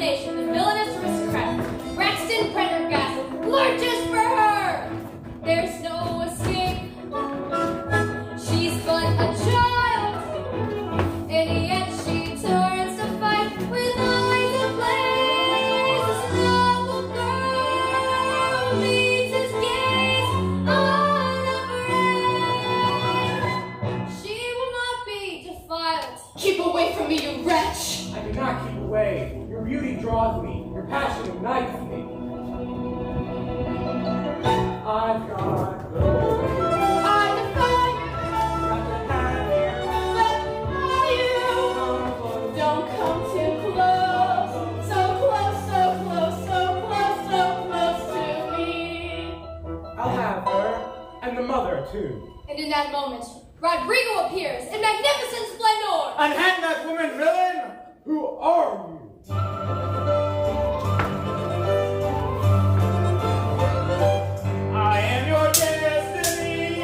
abomination, the villainous aristocrat, Braxton Prendergast, lurches for her! There's no escape. She's but a child, and yet she turns to fight with eyes ablaze. This noble girl meets his gaze unafraid. She will not be defiled. Keep away from me, you wretch! I cannot keep away. Your beauty draws me. Your passion ignites me. I've got no way. I defy you. Got to have you. Let me know you. Come close. Don't come too close. So close, so close, so close, so close to me. I'll have her. And the mother, too. And in that moment, Rodrigo appears in magnificent splendor. Unhand that woman, villain! Who are you? I am your destiny.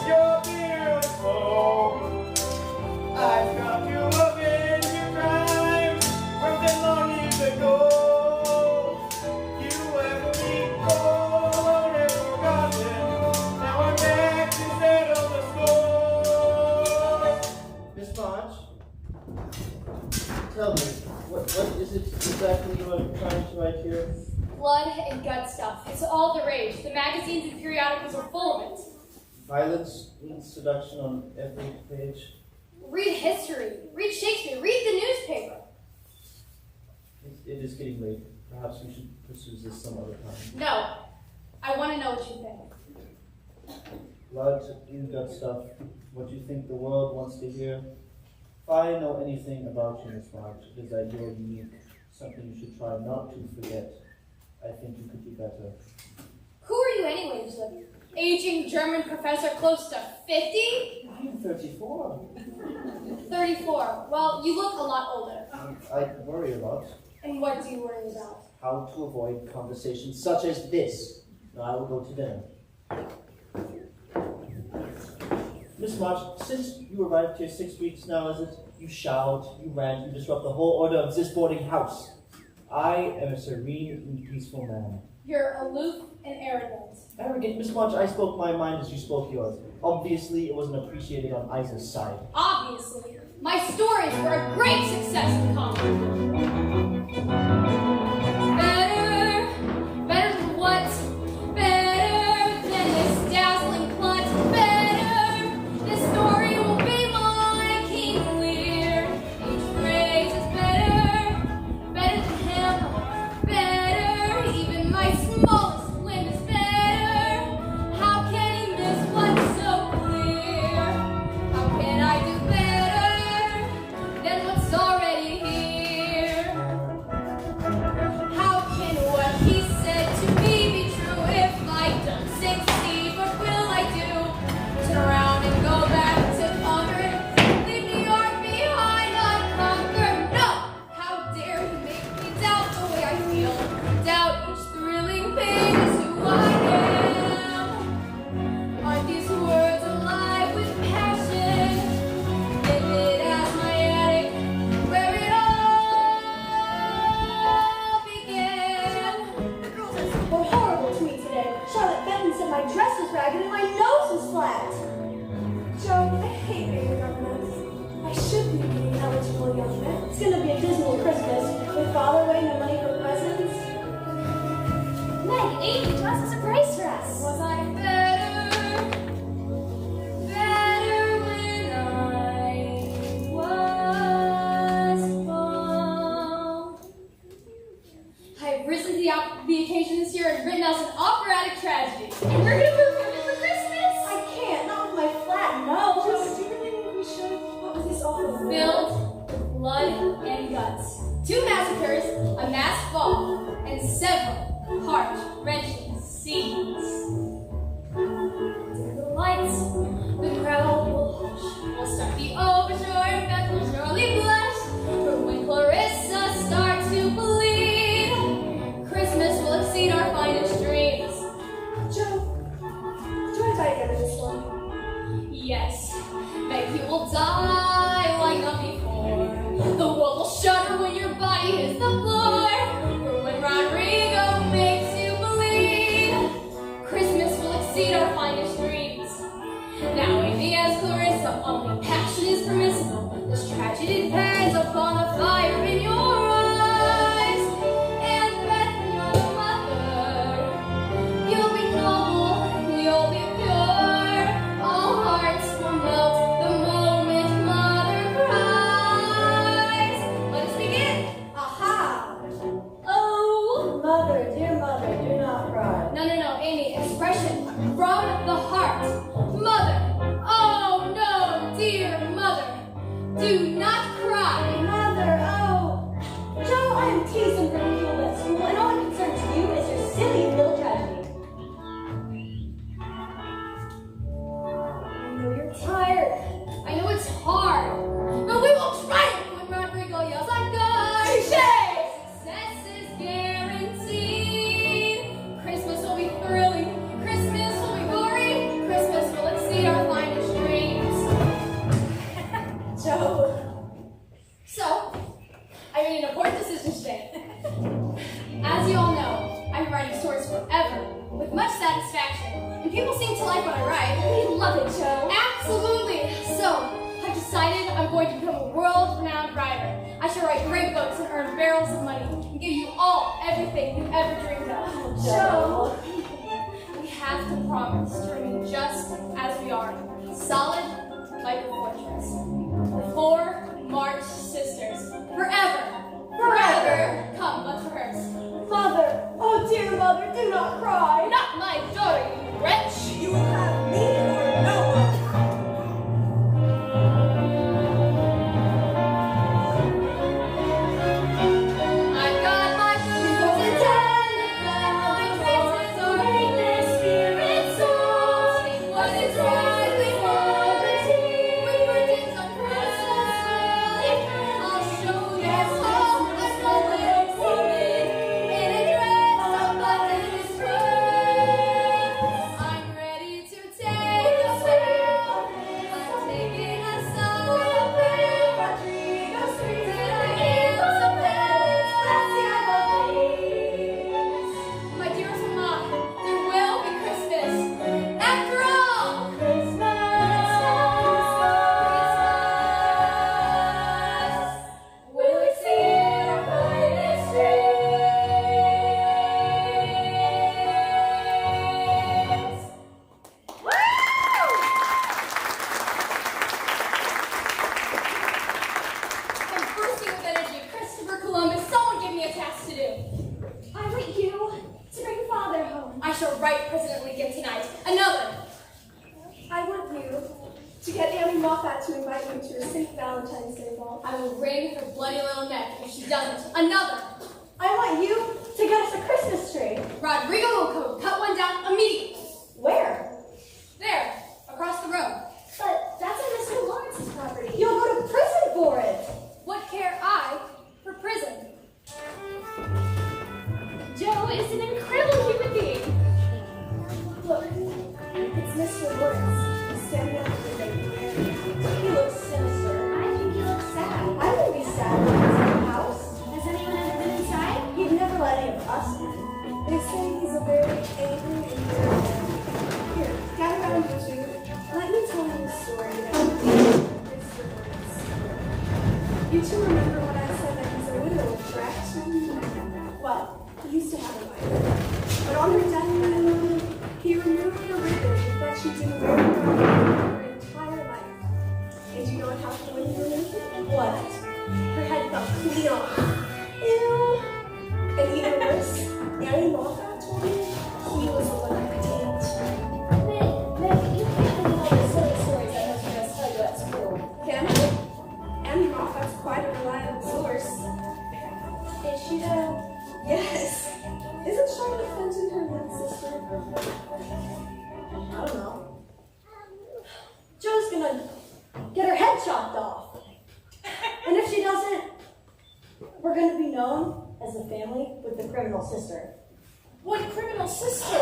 You're beautiful. I've come to avenge your crime from 10 long years ago. You ever be cold and forgotten. Now I'm back to settle the score. Miss March, tell me, what is it exactly you are trying to write here? Blood and gut stuff. It's all the rage. The magazines and periodicals are full of it. Violence and seduction on every page. Read history. Read Shakespeare. Read the newspaper. It is getting late. Perhaps we should pursue this some other time. No. I want to know what you think. Blood and gut stuff. What do you think the world wants to hear? If I know anything about you, Miss March, it is that you're unique. Something you should try not to forget. I think you could do better. Who are you anyway, Jim? Aging German professor close to 50? I'm 34. 34. Well, you look a lot older. I worry a lot. And what do you worry about? How to avoid conversations such as this. Now I will go to dinner. Miss March, since you arrived here 6 weeks now, is it? You shout, you rant, you disrupt the whole order of this boarding house. I am a serene and peaceful man. You're aloof and arrogant. Arrogant, Miss March, I spoke my mind as you spoke yours. Obviously, it wasn't appreciated on either side. Obviously. My stories were a great success in comedy. Better than what? Better than this dazzling plot. Better. This story will be my King Lear. Each phrase is better. Better than him. Better. Even my smallest limb is better. How can he miss what's so clear? How can I do better than what's already here? How can what he said to me be true if I don't succeed? What will I do? Turn around and go back to conquer? Leave New York behind unconquered? No! How dare he make me doubt the way I feel? Doubt each thrilling pain is who I am. Aren't these words alive with passion? Vivid as my attic, where it all began. The girls were horrible to me today. Charlotte Benton said my dress was ragged and my nose was flat. Joe, I hate being a governess. I should be being eligible young men. It's going to be a dismal Christmas with father away, no money for presents. Meg, Amy, dress a surprise for us. Was I better? Better when I was bold. I've risen to the occasion this year and written us an operatic tragedy. And we're going to perform it for Christmas? I can't, not with my flat nose. Do you really think we should? What was this all for? Filled with blood and guts. 2 massacres, a mass ball, and several heart-wrenching scenes. The lights, the crowd will hush. We'll start the overture, and Beth will surely blush. But when Clarissa starts to bleed, Christmas will exceed our finest dreams. Joe, do I invite you to this one? Yes, Meg, you will die like not before. The world will shudder when your body hits the floor. exceed our finest dreams. Now, Amy as Clarissa, only passion is permissible. This tragedy depends upon the fire in your eyes. And Beth, you're the mother. You'll be noble, you'll be pure. All hearts will melt the moment mother cries. Let us begin. Aha! Oh. Mother, dear mother, do not cry. No, Amy, expression from the heart. Mother, oh no, dear mother, do not cry. Mother, oh. Joe, I am teased and ridiculed at school, and all that concerns you is your silly little tragedy. I know you're tired. I know it's hard, but we will triumph when Rodrigo yells like God. Success is guaranteed. Christmas will be thrilling. Christmas will be gory. Christmas will exceed our finest dreams. Joe. So, I made an important decision today. As you all know, I've been writing stories forever with much satisfaction, and people seem to like what I write. We love it, Joe. Absolutely. So, I've decided I'm going to become a world-renowned writer. I shall write great books and earn barrels of money and give you all everything you've ever dreamed of. Joe. We have to promise to remain just as we are, solid like a fortress. The four March sisters, forever, forever. Come, let's rehearse. Mother, oh dear mother, do not cry. Not my daughter, you wretch. You will have me or no one. I've got my food to tell, my faces are in their spirit songs. What is right before the tea, with virgins on Christmas Eve. I'll show you all a little woman in a dress of button strings. I'm ready to take a sail. I'm taking a song of Rodrigo Street, and I am so my dearest mama, there will be Christmas. After all, Christmas will exceed our finest dreams. I'm bursting with energy. Christopher Columbus, someone give me a task to do. I want you to bring father home. I shall write President Lincoln tonight. Another. I want you to get Annie Moffat to invite you to a St. Valentine's Day ball. I will wring her bloody little neck if she doesn't. Another. I want you to get us a Christmas tree. Rodrigo will cut one down immediately. Where? There, across the road. But that's on Mr. Lawrence's property. You'll go to prison for it. What care I for prison? Joe is an incredible human being. Look, it's Mr. Lawrence. He's standing up to the baby. He looks sinister. I think he looks sad. I wouldn't be sad if he was in the house. Has anyone ever been inside? He'd never let any of us in. They say he's a very angry and bitter man. Here, gather around you two. Let me tell you a story that will teach you Mr. Lawrence. You two remember when I said that he's a widower, correct? Well, he used to have a wife. But on her deathbed, he removed the ribbon that she'd been wearing around her entire life. And you know what happened when he removed it? What? Her head fell clean off. Ew. And even worse, Annie Moffat told me he was the one that didn't. Meg, you can't think of all the silly stories that most of us tell you at school. Can I? Annie Moffat's quite a reliable source. Is she though? Yes. Isn't Charlotte Fenton her little sister? I don't know. Joe's gonna get her head chopped off. And if she doesn't, we're gonna be known as the family with the criminal sister. What criminal sister?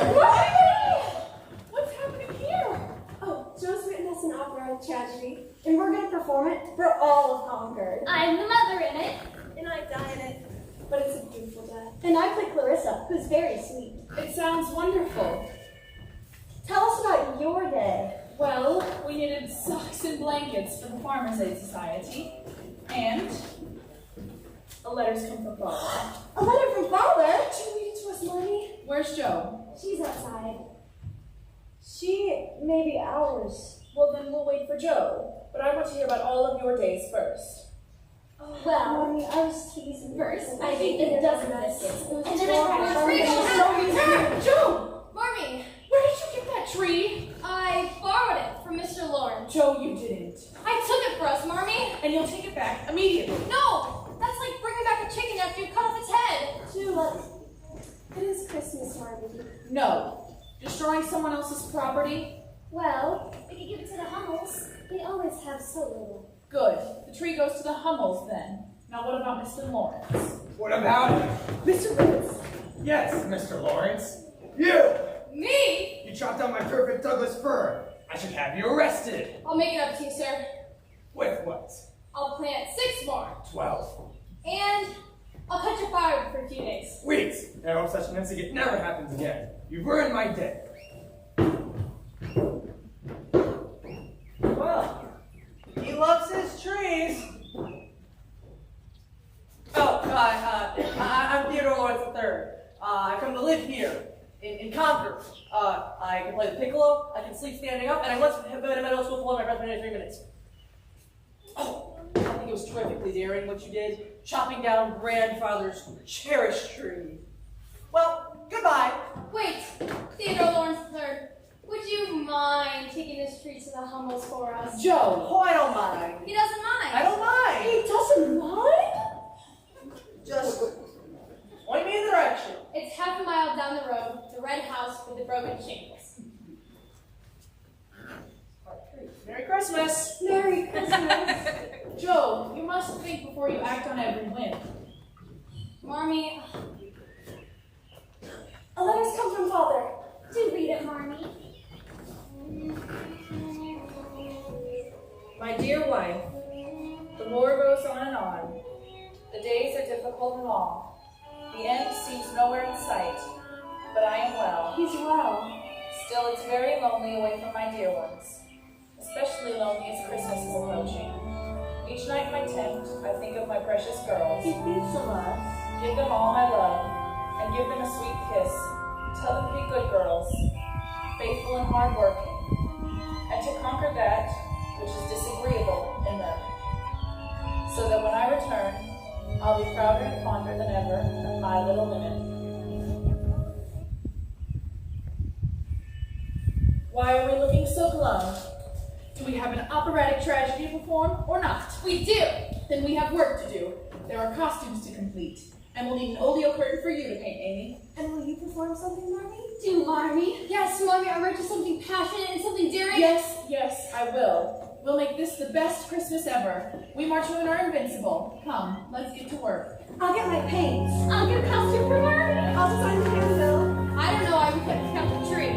What's happening here? Oh, Joe's written us an opera tragedy, and we're gonna perform it for all of Concord. I'm the mother in it. And I die in it, but it's a beautiful death. And I play Clarissa, who's very sweet. It sounds wonderful. Tell us donated socks and blankets for the Farmers Aid Society. And a letter's come from Father. A letter from Father? Can you read it to us, Mommy? Where's Joe? She's outside. She may be ours. Well, then we'll wait for Joe. But I want to hear about all of your days first. Well, Mommy, I was teasing. First, I ate a dozen biscuits. And then I had a tree. Joe! Marmy, Where did you get that tree? I borrowed it from Mr. Lawrence. Joe, you didn't. I took it for us, Marmy. And you'll take it back immediately. No, that's like bringing back a chicken after you cut off its head. Julep, it is Christmas, Marmy. No. Destroying someone else's property? Well, we could give it to the Hummels. They always have so little. Good. The tree goes to the Hummels then. Now what about Mr. Lawrence? What about it? Mr. Lawrence? Yes, Mr. Lawrence. You! Me? You chopped down my perfect Douglas fir. I should have you arrested. I'll make it up to you, sir. With what? I'll plant 6 more. 12. And I'll cut your firewood for a few days. Wait! I hope such an incident never happens again. You've ruined my day. Well, he loves his trees. Oh, I'm Theodore Lawrence III. I come to live here in Concord. I can play the piccolo, I can sleep standing up, and I once have been in middle school for my freshman in 3 minutes. Oh, I think it was terrifically daring what you did, chopping down grandfather's cherished tree. Well, goodbye. Wait, Theodore Lawrence III, would you mind taking this tree to the Hummels for us? Joe! Oh, I don't mind. He doesn't mind. I don't mind. He doesn't mind? Just point me in the direction. It's half a mile down the road, the red house with the broken shingles. Merry Christmas. Merry Christmas. Joe, you must think before you act on every whim. Marmy, A letter's come from Father. Do read it, Marmy. My dear wife, the war goes on and on. The days are difficult and long. The end seems nowhere in sight, but I am well. He's well. Still, it's very lonely away from my dear ones. Especially lonely as Christmas is approaching. Each night in my tent, I think of my precious girls. He thinks of us. Give them all my love, and give them a sweet kiss. Tell them to be good girls, faithful and hardworking, and to conquer that which is disagreeable in them, so that when I return, I'll be prouder and fonder than ever of my little women. Why are we looking so glum? Do we have an operatic tragedy to perform or not? we do. Then we have work to do. There are costumes to complete, and we'll need an oleo curtain for you to paint, Amy. And will you perform something, Marmy? Do, Marmy. Yes, Marmy, I'm ready for something passionate and something daring. Yes, I will. We'll make this the best Christmas ever. We Marchwomen are invincible. Come, let's get to work. I'll get my paints. I'll get a costume for Marmy. I'll design the handbill. I don't know why we couldn't count the tree.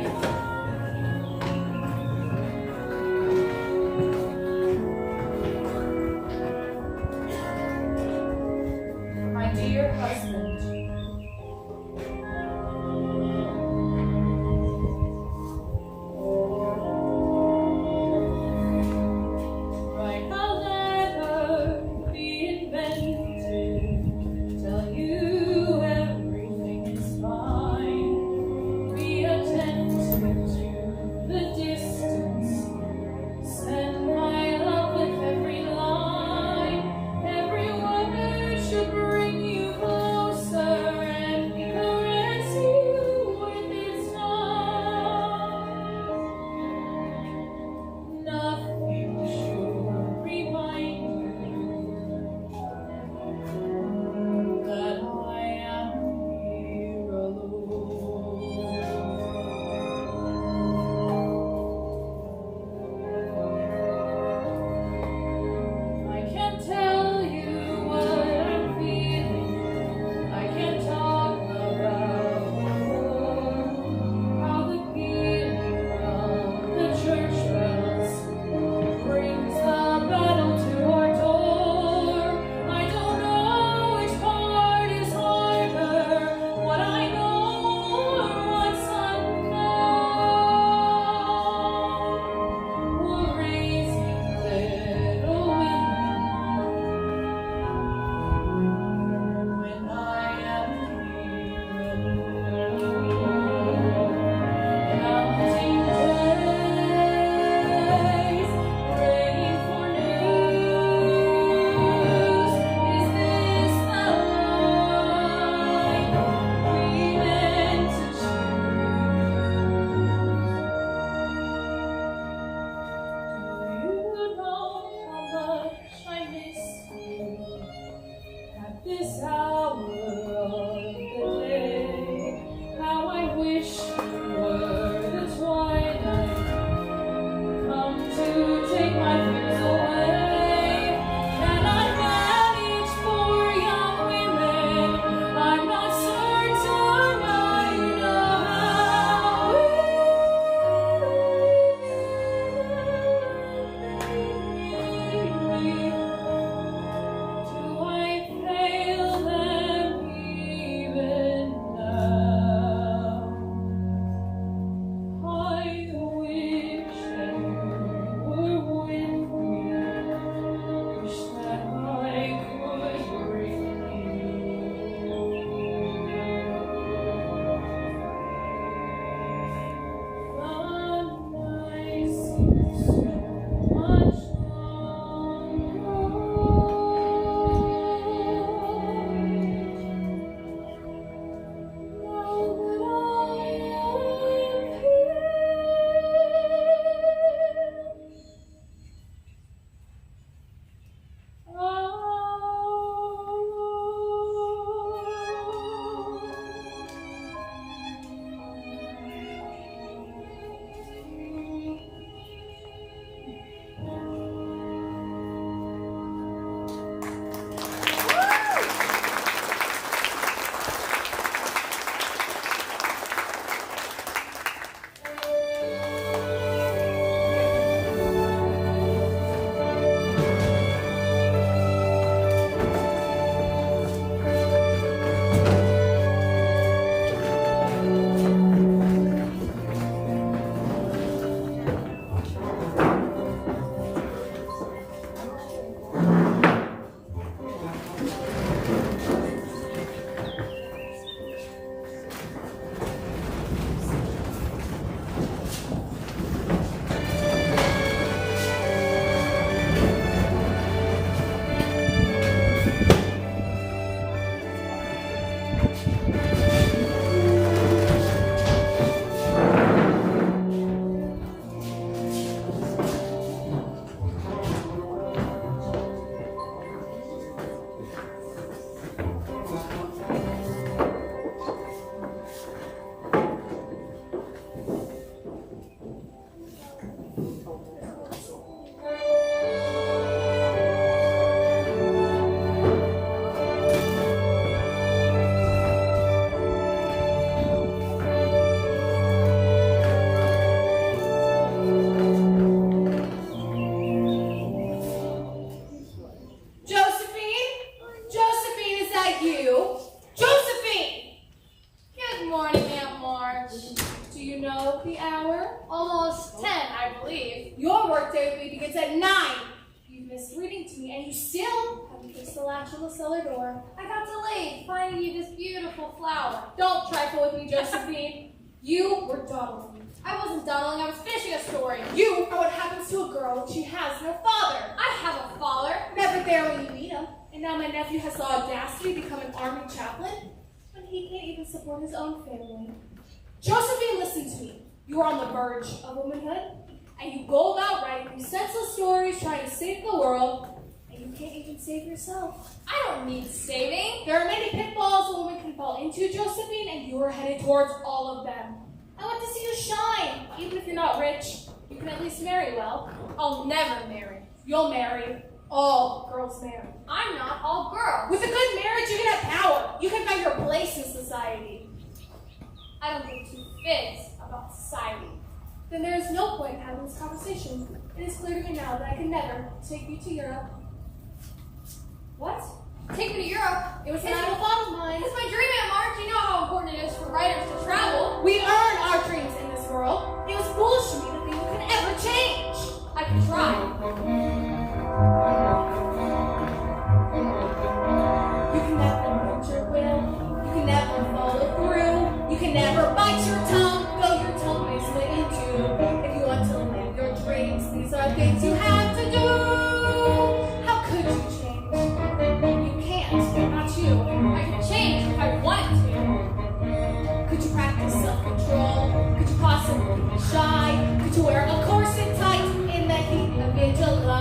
My dear husband. Write a letter, be inventive, tell you everything is fine. Be attentive, I believe. Your workday with me begins at 9. You've missed reading to me, and you still haven't fixed the latch on the cellar door. I got delayed finding you this beautiful flower. Don't trifle with me, Josephine. You were dawdling. I wasn't dawdling, I was finishing a story. You are what happens to a girl when she has no father. I have a father. Never there when you meet him. And now my nephew has the audacity to become an army chaplain when he can't even support his own family. Josephine, listen to me. You are on the verge of womanhood, and you go about writing these senseless stories trying to save the world, and you can't even save yourself. I don't need saving. There are many pitfalls a woman can fall into, Josephine, and you are headed towards all of them. I want to see you shine. Even if you're not rich, you can at least marry well. I'll never marry. You'll marry. All girls marry. I'm not all girls. With a good marriage, you can have power. You can find your place in society. I don't give two figs about society. Then there is no point in having this conversation. It is clear to me now that I can never take you to Europe. What? Take me to Europe? It was an idle thought of mine. It's my dream, Aunt March. You know how important it is for writers to travel. We earn our dreams in this world. It was foolish of me to think you can ever change. I can try. You can never bend your will. You can never follow through. You can never bite your tongue, though your tongue may split in two. If you want to live your dreams, these are things you have to do. How could you change? You can't, not you. I can change if I want to. Could you practice self-control? Could you possibly be shy? Could you wear a corset tight in the heat of mid-July?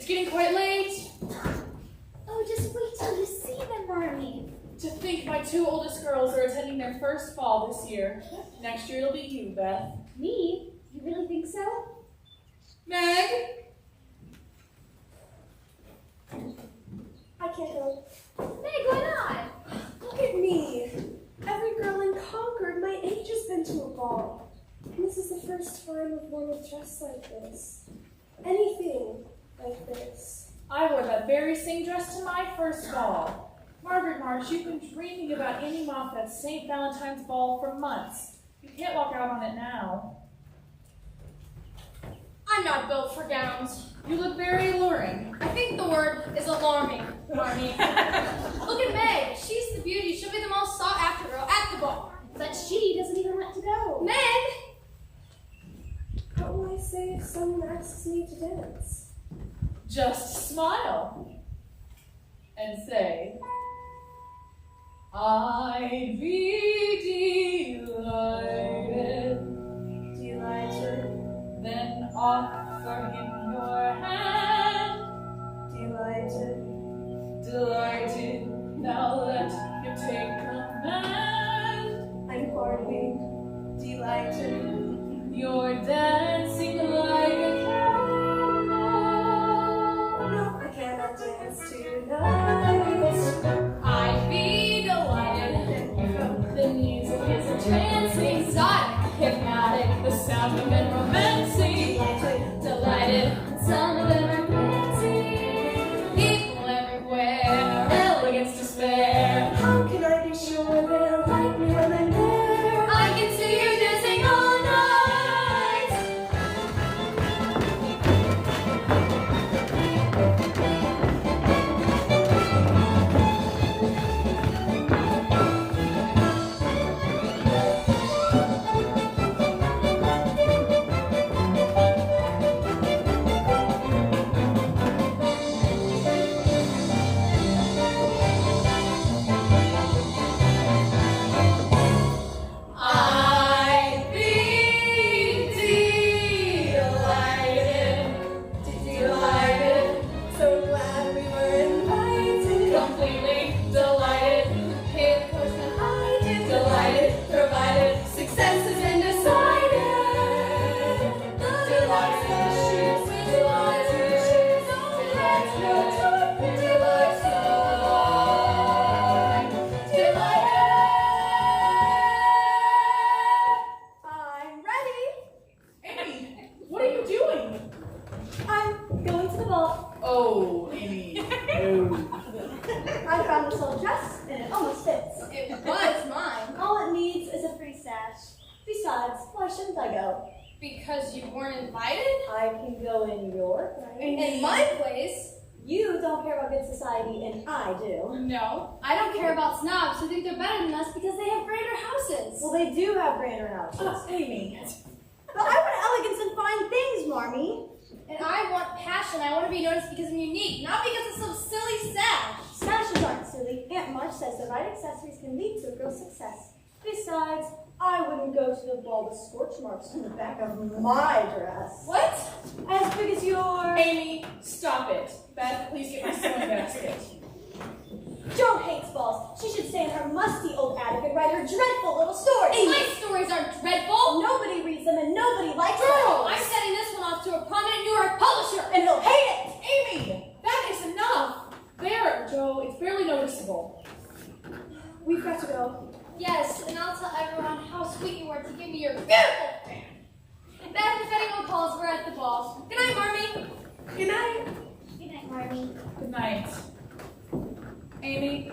getting quite late. Oh, just wait till you see them, Marmy. To think my 2 oldest girls are attending their first ball this year. Next year it'll be you, Beth. Me? You really think so? Meg? I can't go. Meg, why not? Look at me. Every girl in Concord my age has been to a ball. And this is the first time I've worn a dress like this. Anything like this. I wore that very same dress to my first ball. Margaret Marsh, you've been dreaming about ending off that St. Valentine's ball for months. You can't walk out on it now. I'm not built for gowns. You look very alluring. I think the word is alarming, Marmy. Look at Meg. She's the beauty. She'll be the most sought after girl at the bar. But she doesn't even want to go. Meg! What will I say if someone asks me to dance? Just smile and say, I'd be delighted, Delighted, then offer him your hand. delighted. Delighted, now let him take command. I'm hardly delighted. You're dancing like a cowgirl. No, I cannot dance tonight. I'd be delighted. The music is entrancing, exotic, hypnotic. The sound of it romancing. Delighted, some of them are fancy. People everywhere, elegance to spare. How can I be sure they'll like me when I'm there? I can see you dancing all night. I'd be delighted, So glad we were invited. completely delighted. Pay the postman, I did delighted, provided success has been decided. Delighted, delighted, delighted, I'm ready. Amy, what are you doing? I'm going to the ball. Oh, Amy. I found this old dress and it almost fits. It was mine. All it needs is a free stash. Besides, why shouldn't I go? Because you weren't invited? I can go in your place. In my place? You don't care about good society, and I do. No. I don't care about snobs who think they're better than us because they have grander houses. Well, they do have grander houses. Amy. But I want elegance and fine things, Marmy. And I want passion. I want to be noticed because I'm unique, not because of some silly sash. Sashes aren't silly. Aunt March says the right accessories can lead to a girl's success. Besides, I wouldn't go to the ball with scorch marks on the back of my dress. What? As big as your... Amy, stop it. Beth, please get my sewing basket. Jo hates balls. She should stay in her musty old attic and write her dreadful little stories. My stories aren't dreadful. Nobody reads them and nobody likes Girl, them. I'm sending this one off to a prominent New York publisher. And he'll hate it. Amy, that is enough. There, Joe, it's barely noticeable. We've got to go. Yes, and I'll tell everyone how sweet you were to give me your beautiful fan. Beth, if anyone calls, we're at the ball. Good night, Marmy. Good night. Good night, Marmy. Good night. Amy,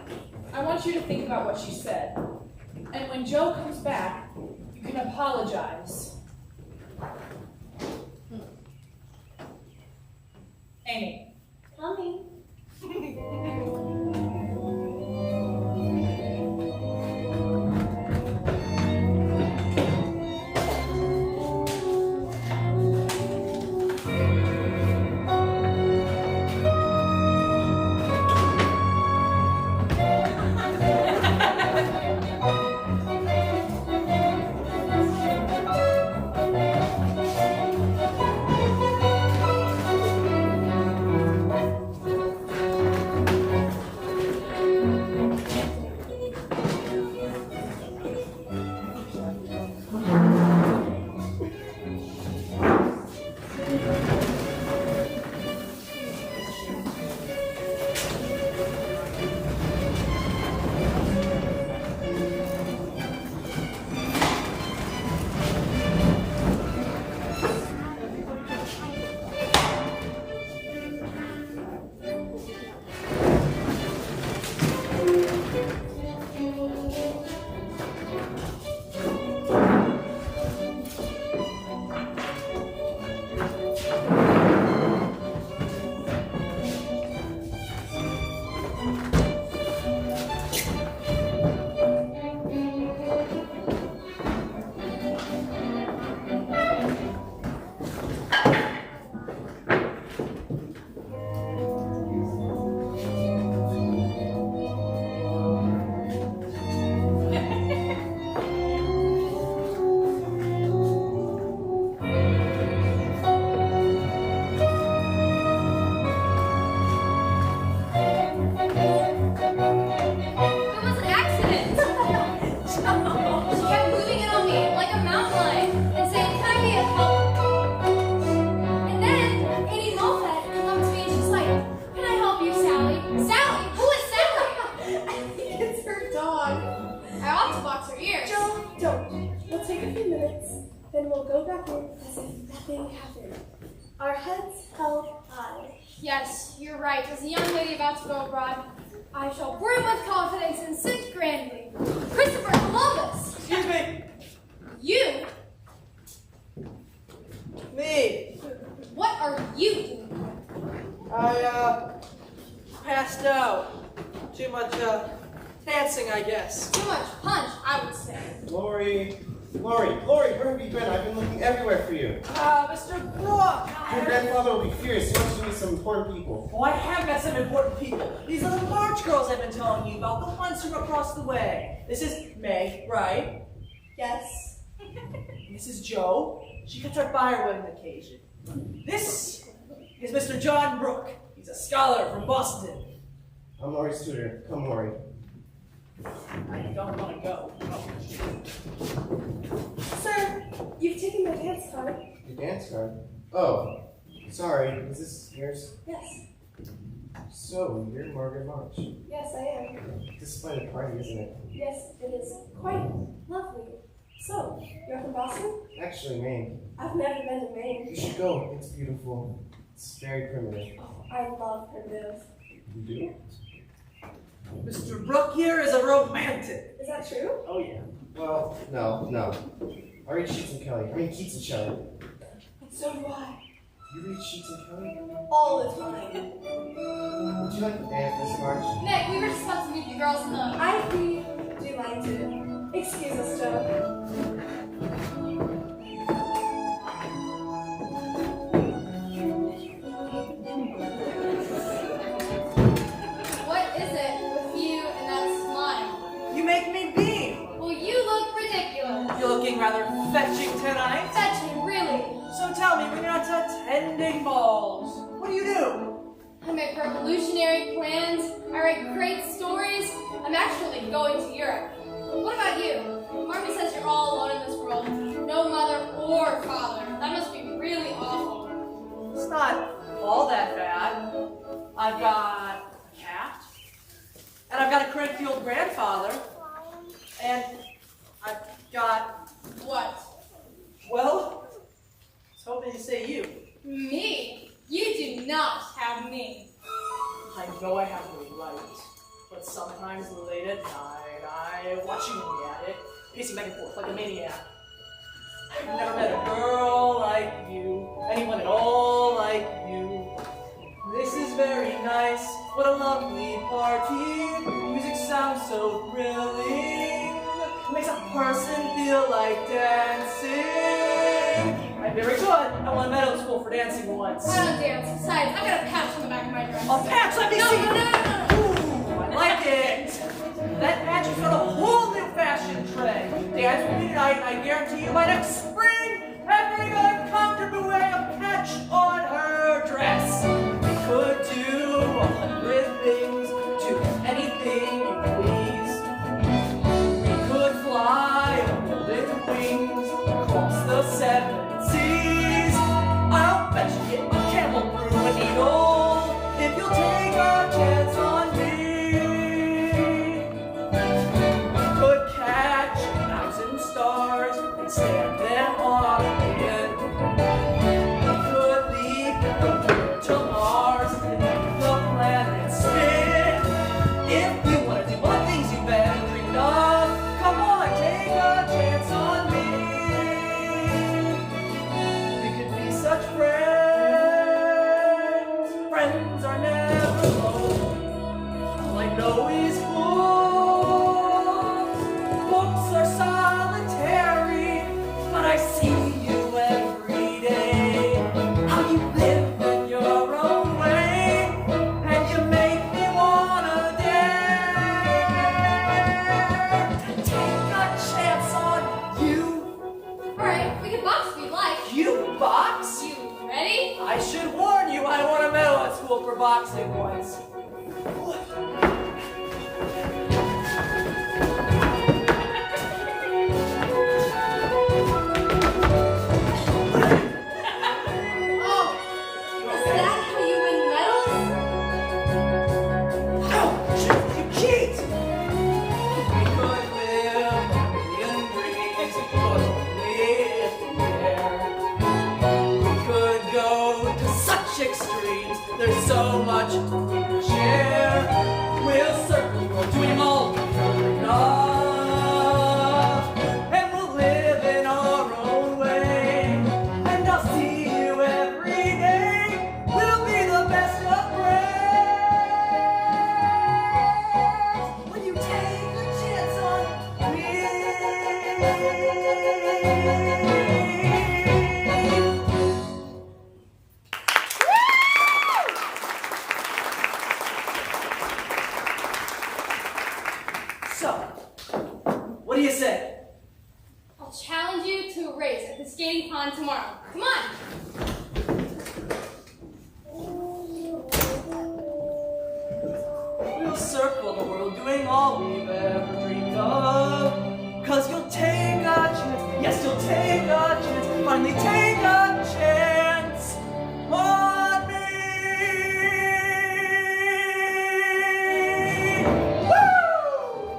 I want you to think about what she said. And when Joe comes back, you can apologize. Amy. Coming. Yes, you're right. As a young lady about to go abroad, I shall brim with confidence and sit grandly. Christopher Columbus! Excuse me. You? Me. What are you doing? I, passed out. Too much, dancing, I guess. Too much punch, I would say. Lori, where have you been? I've been looking everywhere for you. Mr. Brook. Your grandfather will be furious. He wants to meet some important people. Oh, I have met some important people. These are the March girls I've been telling you about, the ones from across the way. This is May, right? Yes. This is Joe. She cuts our fire wedding occasion. This is Mr. John Brooke. He's a scholar from Boston. I'm Lori's tutor. Come, Lori. I don't want to go. Sir, you've taken my dance card. Your dance card? Oh, sorry. Is this yours? Yes. So, you're Margaret March. Yes, I am. Disappointed party, isn't it? Yes, it is quite lovely. So, you're from Boston? Actually, Maine. I've never been to You Maine. should go. It's beautiful. It's very primitive. Oh, I love primitive. You do? Mr. Brooke here is a romantic. Is that true? Oh, yeah. Well, no. I read Sheets and Kelly. Keats and Shelley. So do I. You read Sheets and Kelly? All the time. Would you like to dance, Miss March? Nick, we were just about to meet the girls in the... I do like to. Excuse us, Joe. What is it with you and that smile? You make me beam. Well, you look ridiculous. You're looking rather fetching tonight. Fetching, really. So tell me, when you're not attending balls, what do? I make revolutionary plans. I write great stories. I'm actually going to Europe. What about you? Marmy says you're all alone in this world. No mother or father. That must be really awful. It's not all that bad. I've got a cat, and I've got a cranky-old grandfather, and I've got, What? well, I was hoping to say you. Me? You do not have me. I know I have the right, but sometimes late at night, I'm watching me at it, pacing back and forth like a maniac. I've never met a girl like you, anyone at all like you. This is very nice, what a lovely party. Music sounds so thrilling, makes a person feel like dancing. I'm very good. I won a medal at school for dancing once. I don't dance. Besides, I got a patch on the back of my dress. A patch, let me No, see. no, no. Ooh, I like it. That patch has got a whole new fashion trend. Dance with me tonight, and I guarantee you by next spring, every uncomfortable way a patch on her dress. We could do 100 things, do anything you please. We could fly on golden wings across the 7 seas. I'll bet you get a camel through a needle if you'll take a chance on me. We could catch 1,000 stars and stand them on end. We could leave from here to Mars and make the planet spin. If you want to do all the things you've been dreamed of, come on, take a chance on me. We could be such friends. Friends are never alone. All I know is books. Books are solitary, but I see you every day. How you live in your own way, and you make me wanna dare to take a chance on you. Alright, we can box if you'd like. You box? You ready? I should warn you, I won a medal at school for boxing once. Oh, is that how you win medals? Oh, you cheat! We could live a million dreams, but live there. We could go to such extremes, there's so much to share. We'll circle the world doing all enough, and we'll live in our own way. And I'll see you every day. We'll be the best of friends. When you take a chance on me. So, what do you say? I'll challenge you to a race at the skating pond tomorrow. Come on! We'll circle the world doing all we've ever dreamed of. 'Cause you'll take a chance, yes, you'll take a chance, finally take a chance on me. Woo!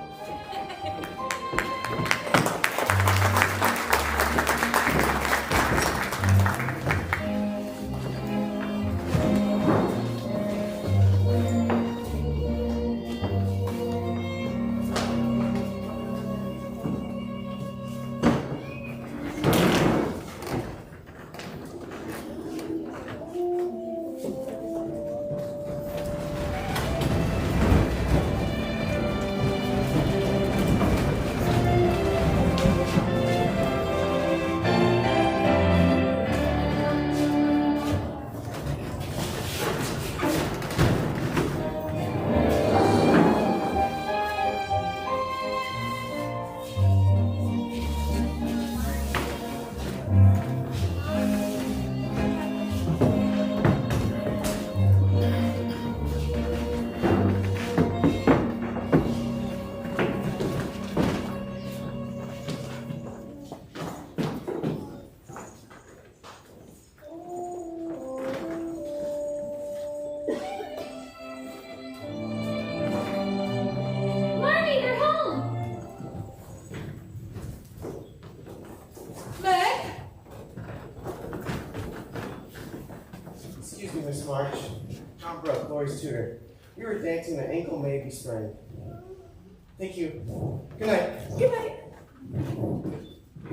Marty, you're home! Meg? Excuse me, Miss March. John Brooke, Lori's tutor. We were dancing, the ankle may be sprained. Thank you. Good night. Good night.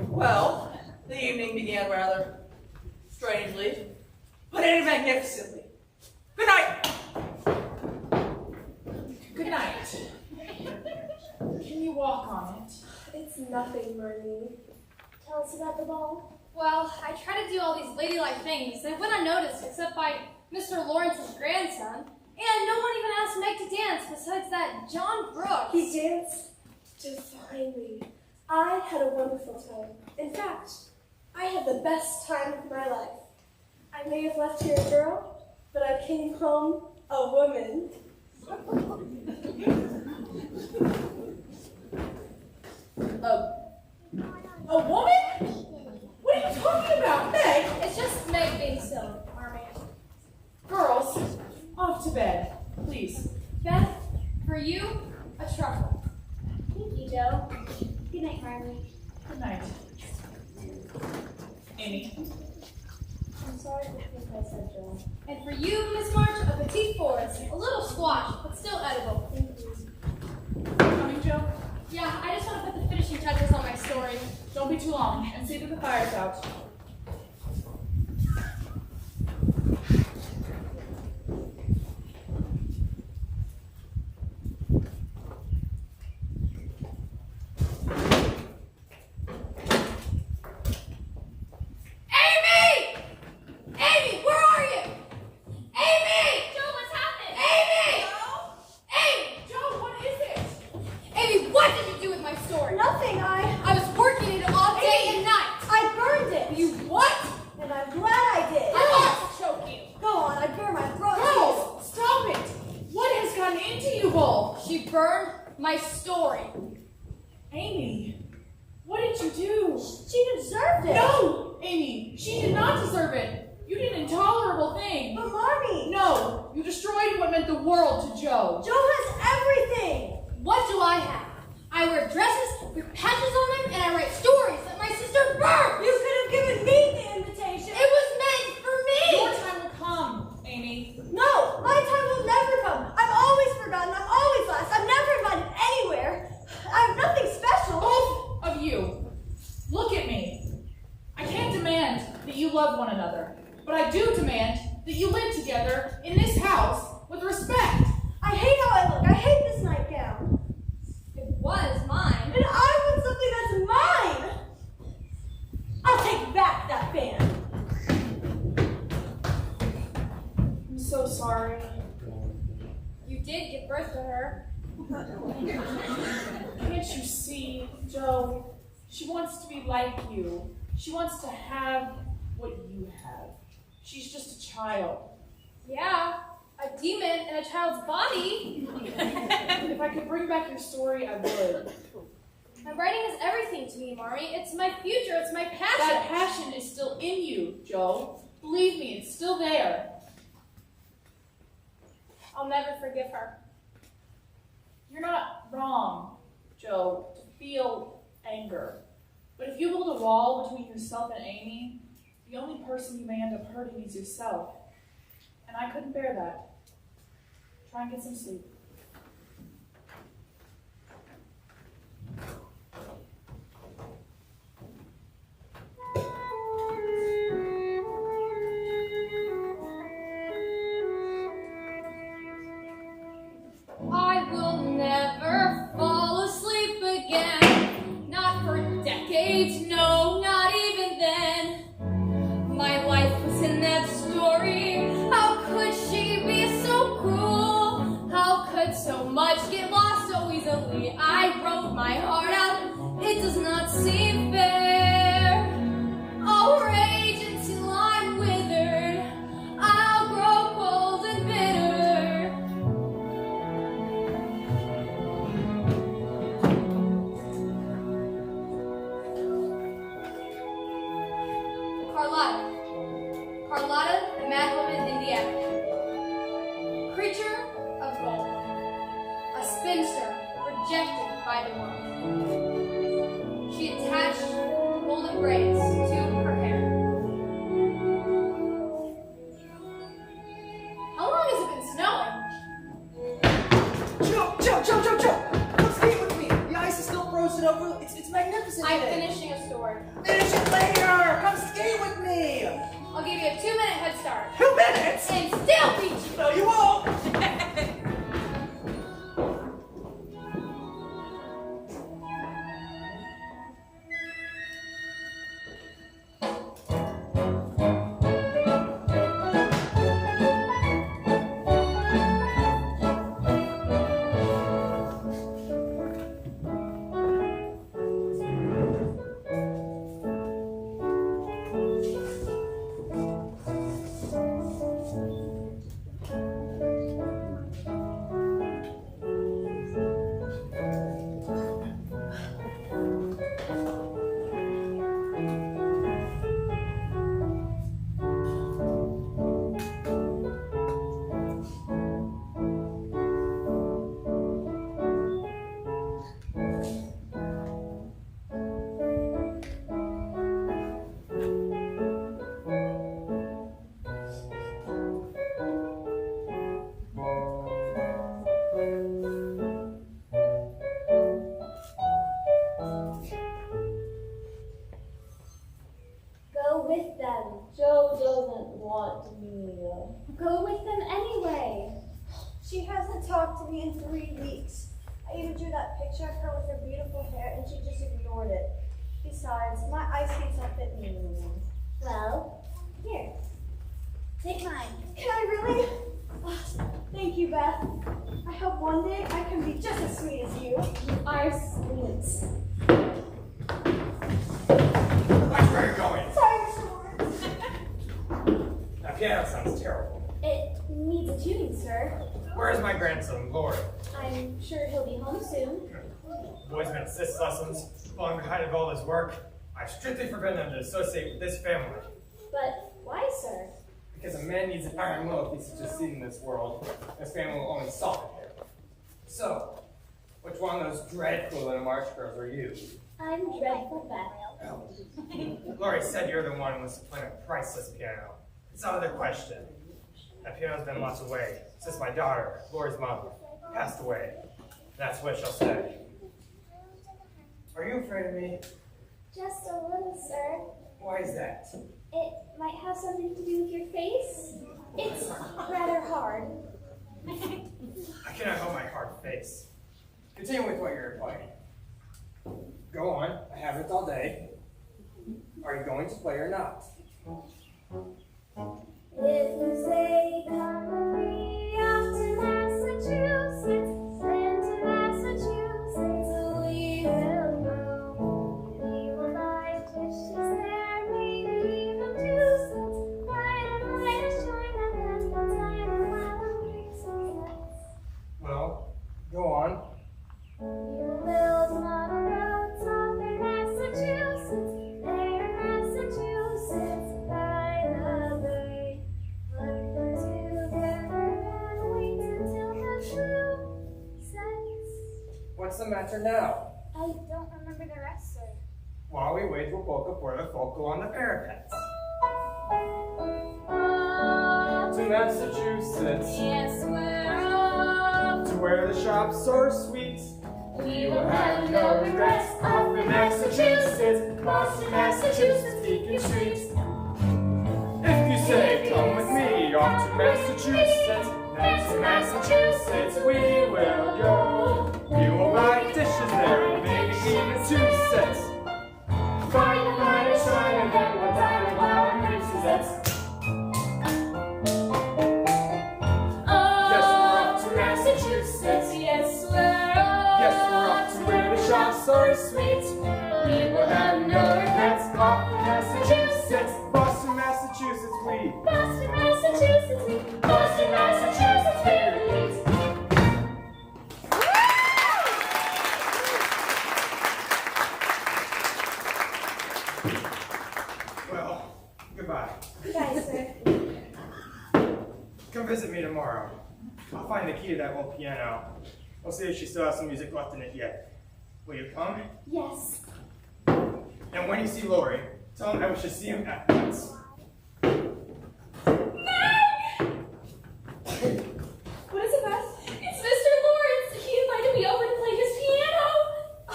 Well, the evening began rather strangely, but ended magnificently. Good night! Good night. Can you walk on it? It's nothing, Marnie. Tell us about the ball. Well, I try to do all these ladylike things that went unnoticed except by Mr. Lawrence's grandson. And no one even asked Meg to dance besides that John Brooks. He danced divinely. I had a wonderful time. In fact, I had the best time of my life. I may have left here a girl, but I came home a woman. A woman? What are you talking about, Meg? It's just Meg being silly, Army. Girls, off to bed, please. Beth, for you, a truffle. Thank you, Joe. Good night, Marley. Good night. Amy. I'm sorry for the things I said, Joe. And for you, Miss March, a petite forest. A little squash, but still edible. Thank you. Coming, Joe? Yeah, I just want to put the finishing touches on my story. Don't be too long, and see that the fire's out. Amy! Amy, where are you? Amy! Joe, what's happened? Amy! Amy! Joe, what is it? Amy, what did you do with my story? Nothing, I I was working it all day and night. burned it. You what? And I'm glad I did. I want to choke you. Go on, I burned my throat. Girls, stop it! What has gotten into you both? She burned my story. Amy, what did you do? She deserved it. No, Amy, she did not deserve it. You did an intolerable thing. But Marnie, No, you destroyed what meant the world to Joe. Joe has everything. What do I have? I wear dresses with patches on them, and I write stories that my sister burned. You could have given me the invitation. It was meant for me. Your time will come, Amy. No, I sorry. You did give birth to her. Can't you see, Joe? She wants to be like you. She wants to have what you have. She's just a child. Yeah, a demon in a child's body. If I could bring back your story, I would. My writing is everything to me, Marmy. It's my future. It's my passion. That passion is still in you, Joe. Believe me, it's still there. I'll never forgive her. You're not wrong, Joe, to feel anger. But if you build a wall between yourself and Amy, the only person you may end up hurting is yourself. And I couldn't bear that. Try and get some sleep. I will never fall asleep again. Not for decades, no, not even then. My life was in that story. How could she be so cruel? How could so much get lost so easily? I wrote my heart out. It does not seem fair. I'll rage until I'm withered. I'll grow cold and bitter. Carlotta, the mad woman in the attic. Creature of gold. A spinster rejected by the world. She attached golden braids to her hair. How long has it been snowing? Joe! Come skate with me! The ice is still frozen over. It's magnificent I'm today. finishing a story. Finish it later! Come skate with me! I'll give you a 2-minute head start. 2 minutes? And still beat you. No, you won't! Go with them. Joe doesn't want me. Go with them anyway. She hasn't talked to me in 3 weeks. I even drew that picture of her with her beautiful hair and she just ignored it. Besides, my ice skates don't fit me anymore. Well, here. Take mine. Can I really? Oh, thank you, Beth. I hope one day I can be just as sweet as you. You are sweet. Watch where you're going. Sorry, Mr. Lawrence. That piano sounds terrible. It needs a tuning, sir. Where's my grandson, Lord? I'm sure he'll be home soon. Boys been assist lessons, falling behind of all his work. I've strictly forbidden them to associate with this family. But why, sir? Because a man needs an iron will if he's to succeed in this world. This family will only solidary. So, which one of those dreadful little March girls are you? I'm dreadful, Beth. Oh. Lori said you're the one who was playing a priceless piano. It's out of the question. That piano's been lost away since my daughter, Lori's mother, passed away. That's what she'll say. Are you afraid of me? Just a little, sir. Why is that? It might have something to do with your face. It's rather hard. I cannot hold my hard face. Continue with what you're playing. Go on, I have it all day. Are you going to play or not? If you say come with me, What's the matter now? I don't remember the rest, sir. While we wait, we'll polka for the folk go on the parapets. To Massachusetts, Yes, we're off. to where the shops are sweet. We will have no regrets. Off in Massachusetts, Boston, Massachusetts, Beacon Street. If you say, come with me, off to Massachusetts, next to Massachusetts we will go. We will buy dishes there, maybe even 2 sets. Find a finer shrine and then we'll dine with our princesses. Yes, we're off to Massachusetts. Yes, we're off. Yes, we're off to where the shops are sweet. We will have no regrets. Off to Massachusetts, Boston, Massachusetts we. Boston, Massachusetts, Boston, Massachusetts, we release. Well, goodbye. Goodbye, sir. Come visit me tomorrow. I'll find the key to that old piano. We'll see if she still has some music left in it yet. Will you come? Yes. And when you see Lori, tell him I wish to see him at once. What is it, Beth? It's Mr. Lawrence. He invited me over to play his piano.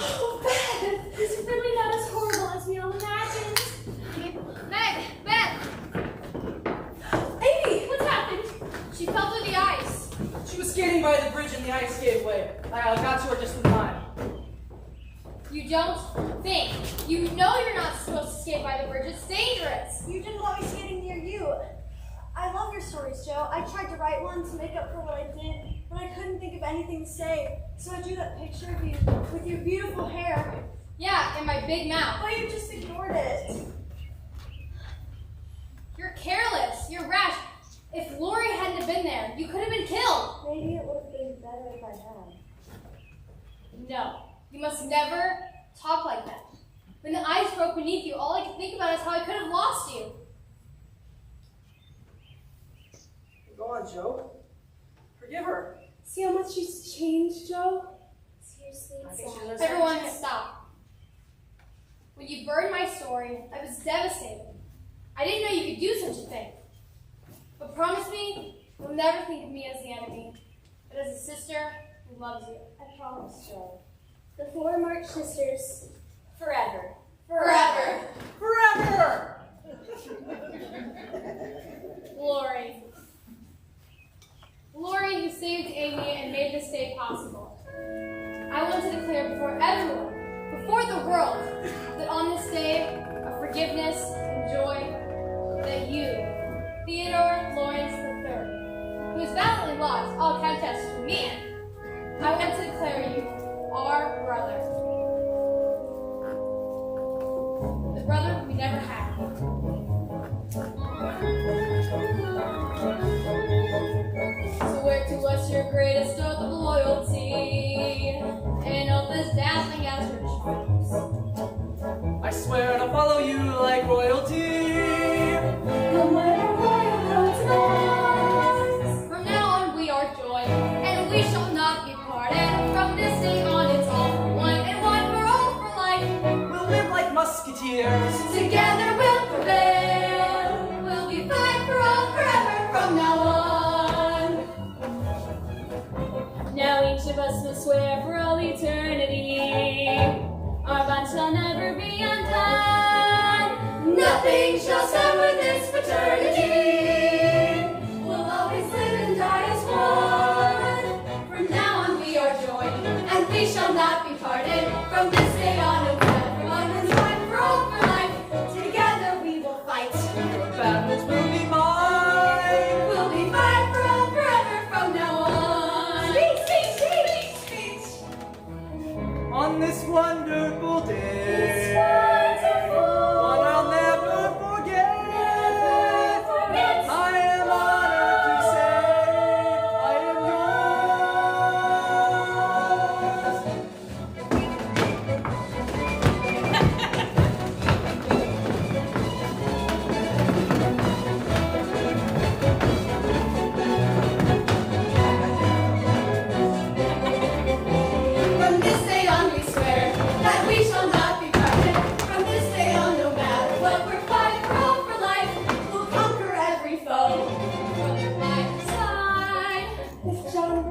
Oh, Beth, it's really not as horrible as we all imagined. Meg, Amy! what's happened? She fell through the ice. She was skating by the bridge and the ice gave way. I got to her just in time. You don't think. You know you're not supposed to skate by the bridge. It's dangerous. You didn't want me skating near you. I love your stories, Joe. I tried to write one to make up for what I did, but I couldn't think of anything to say. So I drew that picture of you with your beautiful hair. Yeah, and my big mouth. But you just ignored it. You're careless. You're rash. If Lori hadn't have been there, you could have been killed. Maybe it would have been better if I had. No, you must never talk like that. When the ice broke beneath you, all I could think about is how I could have lost you. Go on, Joe. Forgive her. See how much she's changed, Joe? Seriously, I it's think she's sad. a- Everyone, stop. When you burned my story, I was devastated. I didn't know you could do such a thing. But promise me, you'll never think of me as the enemy, but as a sister who loves you. I promise, Joe. The 4 March sisters. Forever. Forever. Forever! Lori. Lori, who saved Amy and made this day possible. I want to declare before everyone, before the world, that on this day of forgiveness and joy, that you, Theodore Lawrence III, who has valiantly lost all contests to me, I want to declare you our brother. The brother we never had. Swear to us your greatest oath of loyalty, and oath as dazzling as your charms. I swear to follow you like royalty. No matter what From now on we are joined, and we shall not be parted. From this day on it's all for one, and one for all for life. We'll live like musketeers. Together we'll prevail. We'll be fight for all forever from now on. Now each of us will swear for all eternity. Our bond shall never be undone. Nothing shall sever this fraternity. We'll always live and die as one. From now on we are joined, and we shall not be parted. From this day on it's everyone and one for all for life. Together we will fight. Your battles will be mine. We'll be fight for all forever from now on. Speak, speak, speak, speak. On this wonderful day. It's wonderful. One I'll never forget. I am honored to say I am yours.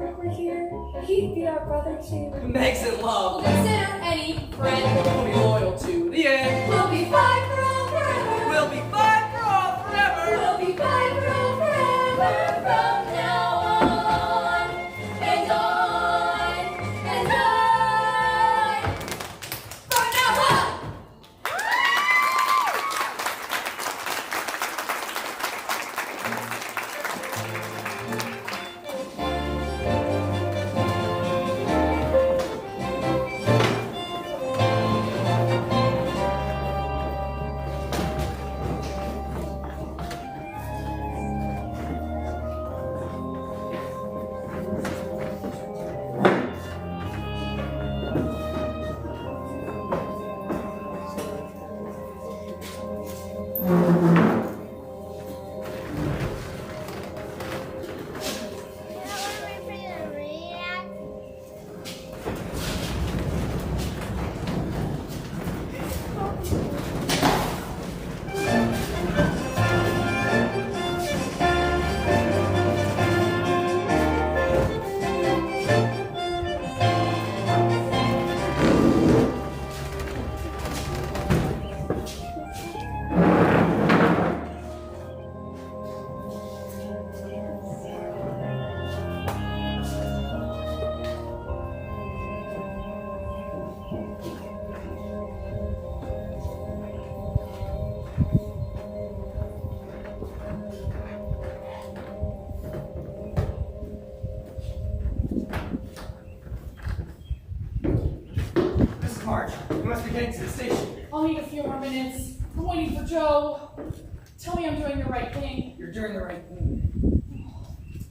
Margaret were here, would he be our brother too? Meg's in We'll love. consider any friend. We'll be loyal to the end. We'll be five for all forever. We'll be five for all forever. We'll be five for all forever from now on and on and on. From now on. Mrs. March, you must be getting to the station. I'll need a few more minutes. I'm waiting for Joe. Tell me I'm doing the right thing. You're doing the right thing.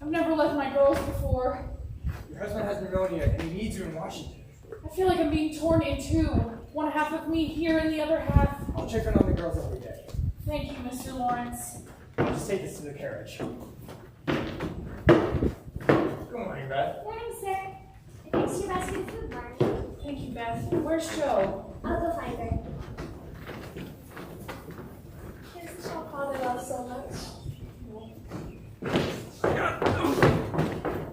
I've never left my girls before. Your husband has pneumonia and he needs you in Washington. I feel like I'm being torn in two. One half of me here and the other half. I'll check in on the girls every day. Thank you, Mr. Lawrence. I'll just take this to the carriage. Good morning, Beth. Morning, sir. Thanks for your basket of food, Margie. Thank you, Beth. Where's Joe? I'll go find her. Here's the shop Father loves so much.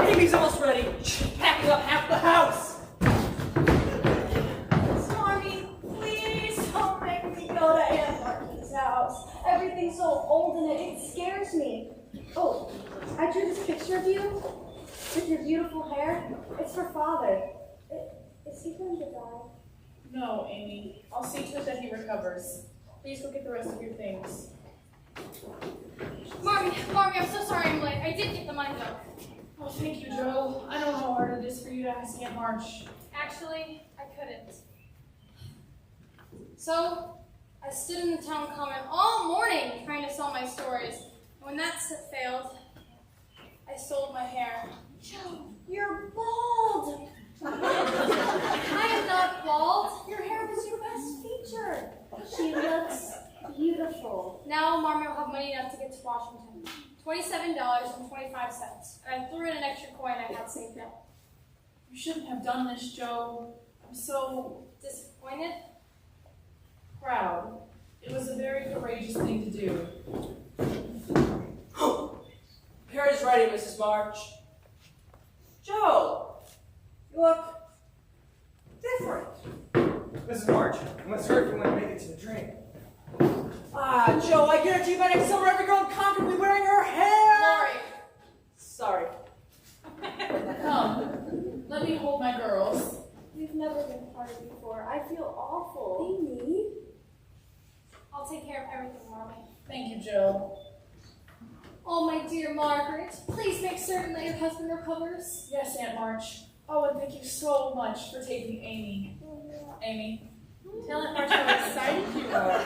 Amy's almost ready. Packing up half the house. Stormy, please don't make me go to Aunt Martha's house. Everything's so old and it scares me. Oh, I drew this picture of you with your beautiful hair. It's for Father. Is he going to die? No, Amy. I'll see to it that he recovers. Please go get the rest of your things. Marmy, I'm so sorry I'm late. I did get the money though. Oh, thank you, Joe. I don't know how hard it is for you to ask Aunt March. Actually, I couldn't. So, I stood in the town common all morning trying to sell my stories. And when that failed, I sold my hair. Joe, you're bald. I am not bald. Your hair was your best feature. She looks beautiful. Now Marmy will have money enough to get to Washington. $27.25. And I threw in an extra coin I had saved up. You shouldn't have done this, Joe. I'm so Disappointed? proud. It was a very courageous thing to do. Hair is ready, Mrs. March. Joe, you look different. Mrs. March, you must hurry if you want to make it to the train. Ah, Joe, I guarantee you by next summer every girl in Concord will be wearing her hair. Lori. Sorry. Come, let me hold my girls. We've never been parted before. I feel awful. Amy? I'll take care of everything, Marmy. Thank you, Joe. Oh, my dear Margaret, please make certain that your husband recovers. Yes, Aunt March. Oh, and thank you so much for taking Amy. Amy, tell Aunt March how excited you are.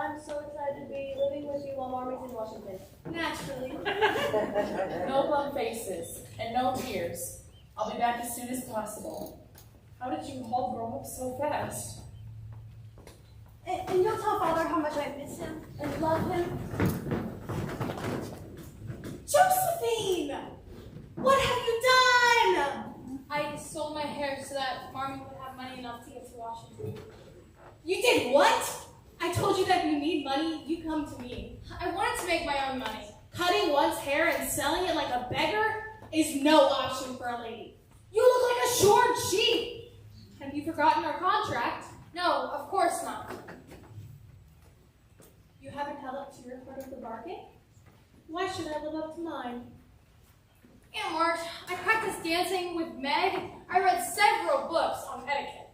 I'm so excited to be living with you while Mommy's in Washington. Naturally. No glum faces and no tears. I'll be back as soon as possible. How did you all grow up so fast? And you'll tell Father how much I miss him and love him. Josephine! What have you done? I sold my hair so that Marmy would have money enough to get to Washington. You did what? I told you that if you need money, you come to me. I wanted to make my own money. Cutting one's hair and selling it like a beggar? is no option for a lady. You look like a shorn sheep. Have you forgotten our contract? No, of course not. You haven't held up to your part of the bargain? Why should I live up to mine? Aunt March, I practiced dancing with Meg. I read several books on etiquette.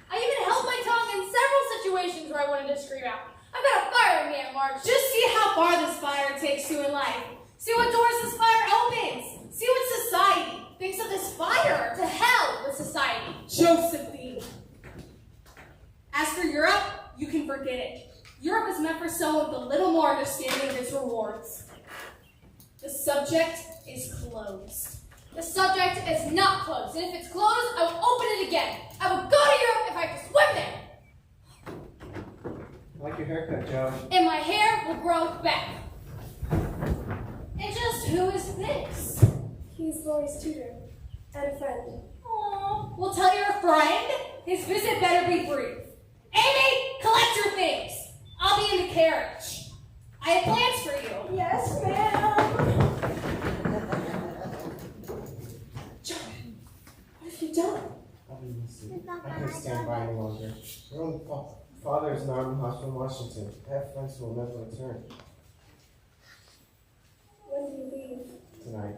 I even held my tongue in several situations where I wanted to scream out. I've got a fire in me, Aunt March. Just see how far this fire takes you in life. See what doors this fire opens. See what society thinks of this fire. To hell with society. Josephine. As for Europe, you can forget it. Europe is meant for someone with a little more understanding of its rewards. The subject is closed. The subject is not closed, and if it's closed, I will open it again. I will go to Europe if I have to swim there. I like your haircut, Joe. And my hair will grow back. And just who is this? He's Lori's tutor and a friend. Aw, we'll tell your friend his visit better be brief. Amy, collect your things. I'll be in the carriage. I have plans for you. Yes, ma'am. John, what have you done? I'll be missing. I can't stand by any longer. Your own father is in Army Hospital in Washington. I have friends who will never return. When do you leave? Tonight.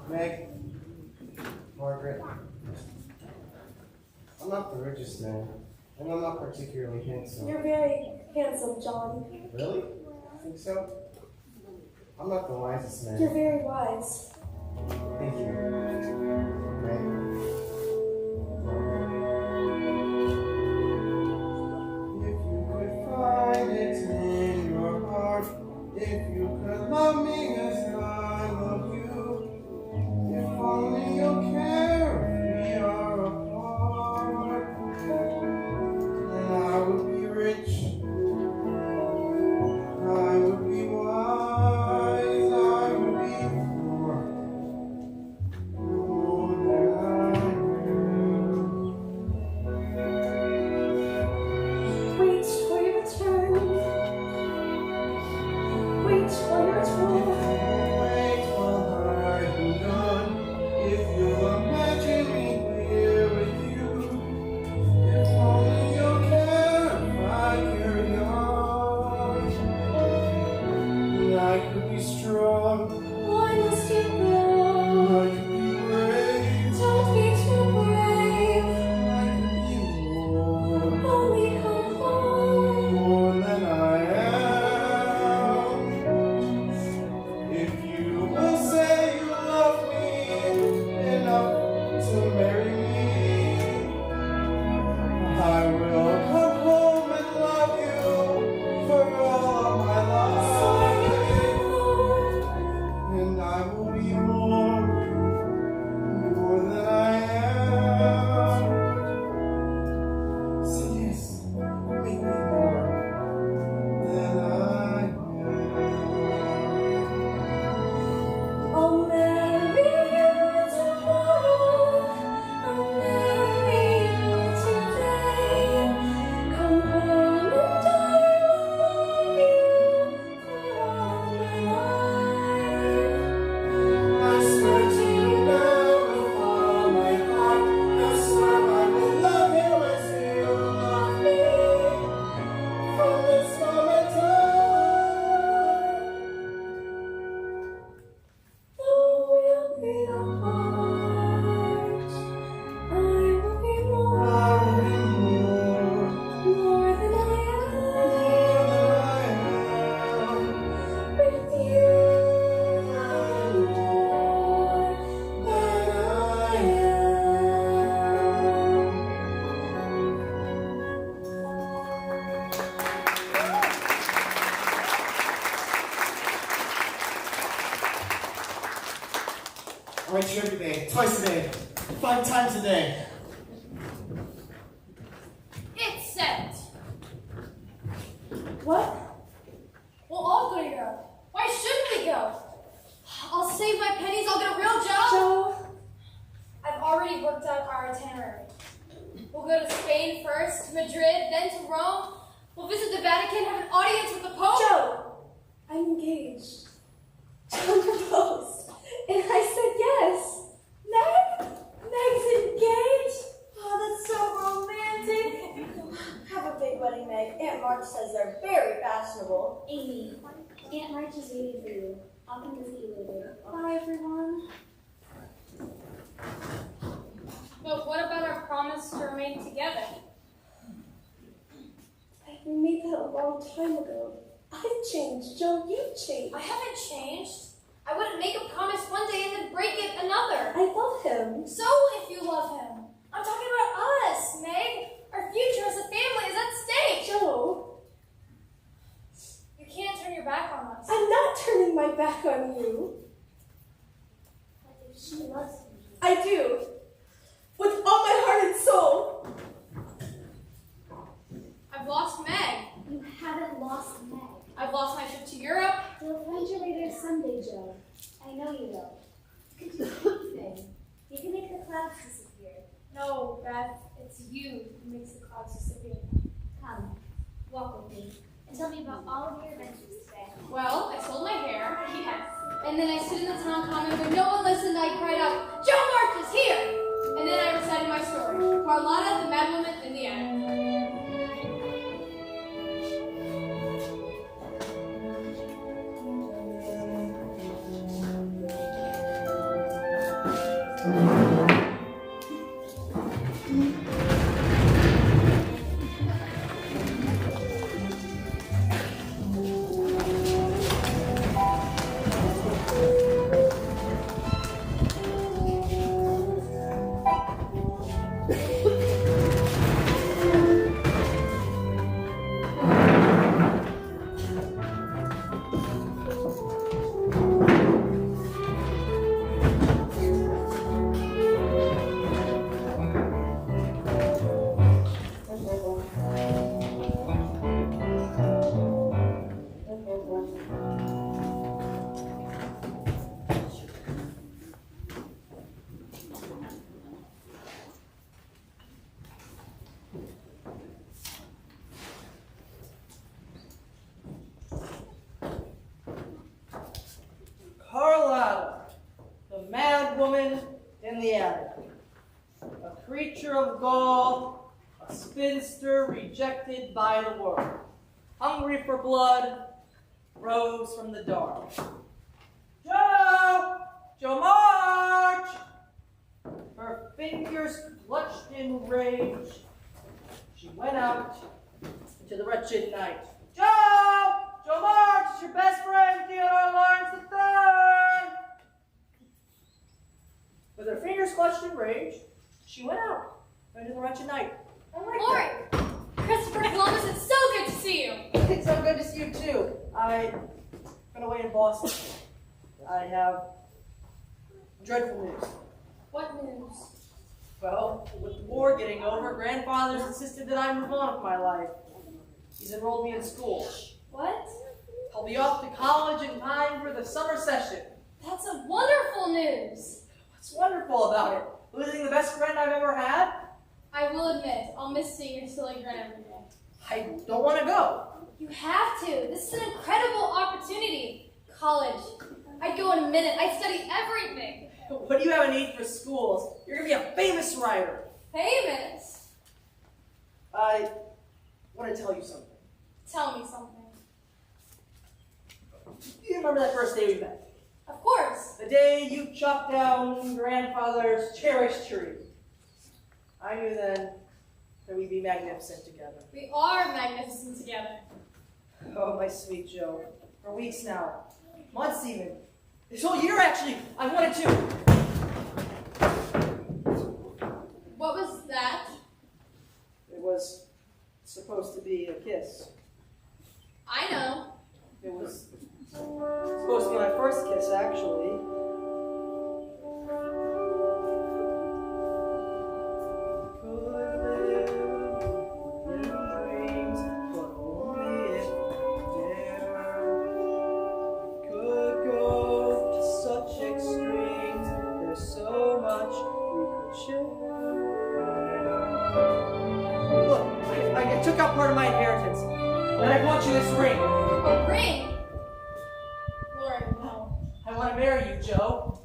Meg, Margaret, I'm not the richest man, and I'm not particularly handsome. You're very handsome, John. Really? Think so? I'm not the wisest man. You're very wise. Thank you. Meg. If you could find it in your heart, if you could love me as I love you, if only you care if we are apart, then I would be rich, I would be wise, I would be poor, more than I am. Wait for your return. Wait for your return. Wait while I'm gone. If you'll imagine me here with you, if only you care if I carry on, then I could be strong, Why must you go? I could be brave, Don't be too brave. I could be more, Only come home. more than I am. If you will say you love me enough to marry me, I will come home and love you for all of my life, and I will be more, more than I am. Say yes, make me more than I am. I'll marry you tomorrow. I'll marry you today. Come home and I will love you for all my life. I swear to you now with all my heart, I swear I will love you as you love me, from this moment on. Though we'll be apart, I will be more, I will be more, more than I more am. than I am. With you, I'm more than I I write you every day, twice a day, 5 times a day. It's sent. What? We'll all go to Europe. Why shouldn't we go? I'll save my pennies. I'll get a real job. Joe, I've already worked out our itinerary. We'll go to Spain first, Madrid, then to Rome. We'll visit the Vatican, have an audience with the Pope. Joe, I'm engaged. John proposed. I'll come visit you later. Bye, everyone. But what about our promise to remain together? We made that a long time ago. I've changed, Joe. You've changed. I haven't changed. I wouldn't make a promise one day and then break it another. I love him. So if you love him, I'm talking about us, Meg. Our future as a family is at stake. Joe, You can't turn your back on us. I'm not turning my back on you. But if she loves me, I do. With all my heart and soul. I've lost Meg. you haven't lost Meg. I've lost my trip to Europe. You'll find your way there someday, Joe. I know you will. You can do anything. You can make the clouds disappear. No, Beth, it's you who makes the clouds disappear. Come, walk with me, and tell me about all of your adventures today. Well, I sold my hair, yes. And then I stood in the town common when no one listened. I cried out, Joe March is here! And then I recited my story, Carlotta, the mad woman in the attic. Carlotta, the mad woman in the attic. A creature of Gaul, a spinster rejected by the world. Hungry for blood, rose from the dark. Joe! Joe March! Her fingers clutched in rage. She went out into the wretched night. Joe! Joe March is your best friend, Theodore Lawrence III! With her fingers clutched in rage, she went out into the wretched night. I like Lori! that. Christopher Columbus, it's so good to see you! It's so good to see you too. I've been away in Boston. I have dreadful news. What news? Well, with the war getting over, grandfather's insisted that I move on with my life. He's enrolled me in school. What? I'll be off to college in time for the summer session. That's a wonderful news! What's wonderful about it? Losing the best friend I've ever had? I will admit, I'll miss seeing your silly grin every day. I don't want to go. You have to. This is an incredible opportunity. College. I'd go in a minute. I'd study everything. What do you have a need for schools? You're going to be a famous writer. Famous. I want to tell you something. Tell me something. Do you remember that first day we met? Of course. The day you chopped down grandfather's cherished tree. I knew then that we'd be magnificent together. We are magnificent together. Oh, my sweet Joe. For weeks now. Months even. This whole year, actually, I wanted to. What was that? It was supposed to be a kiss. I know. It was supposed to be my first kiss, actually. Took out part of my inheritance. And I bought you this ring. A ring? Lord, no. I want to marry you, Joe.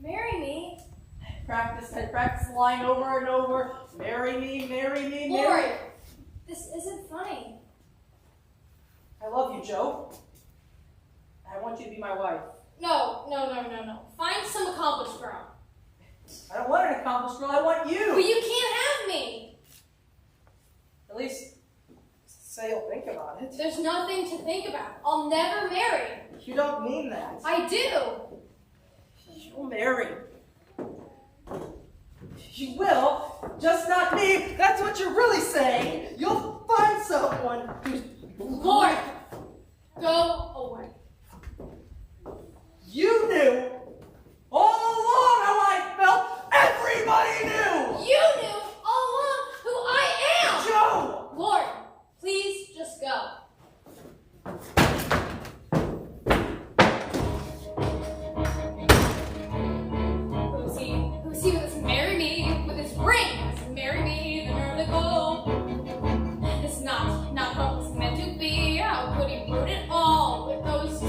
Marry me? I practiced lying over and over. Marry me, marry me, marry Lord, me. this isn't funny. I love you, Joe. I want you to be my wife. No. Find some accomplished girl. I don't want an accomplished girl, I want you! But you can't have me! At least, say you'll think about it. There's nothing to think about. I'll never marry. You don't mean that. I do. You'll marry. You will, just not me. That's what you're really saying. You'll find someone who's... Lord, go away. You knew all along how I felt. Everybody knew. You knew all along who I am. Joe! Lord, please just go. Who's he? Who's he with his marry me? With his ring? Does marry me? The nerve to go. It's not what it was meant to be. How could he ruin it all with those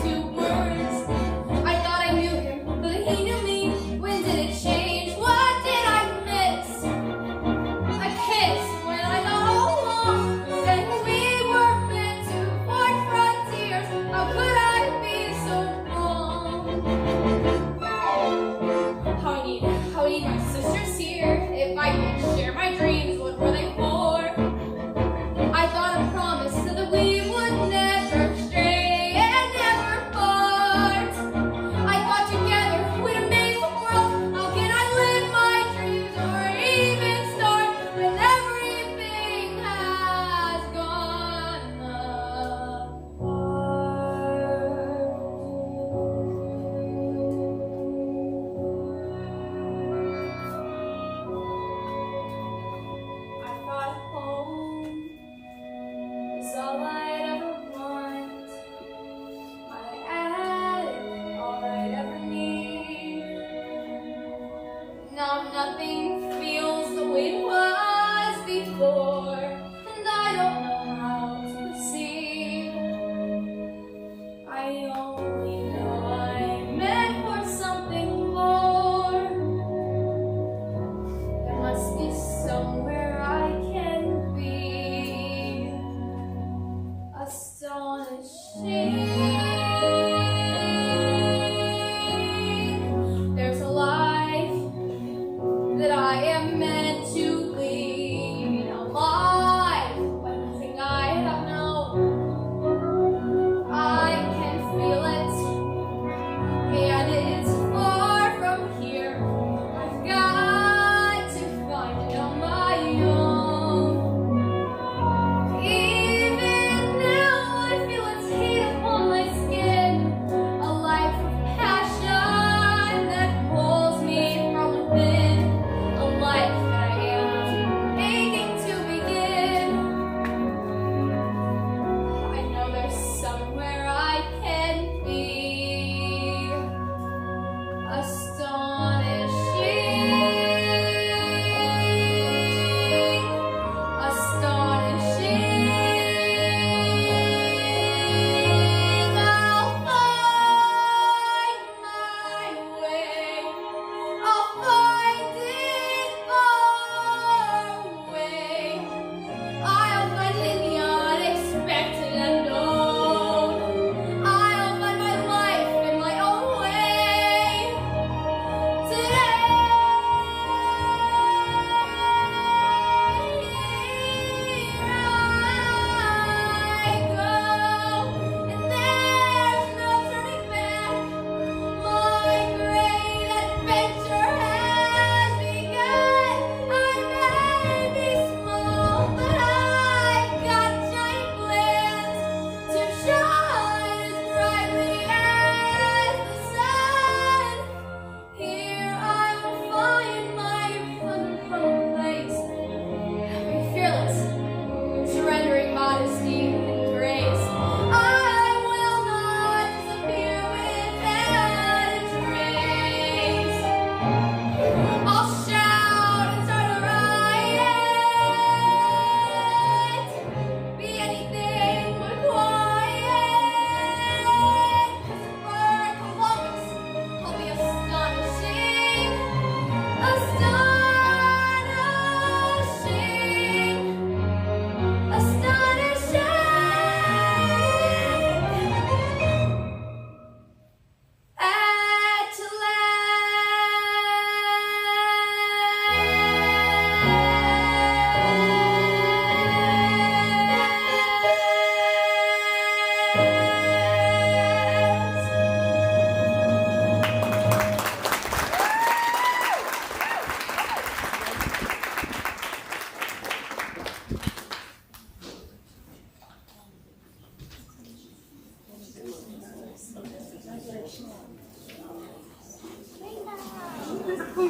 Okay,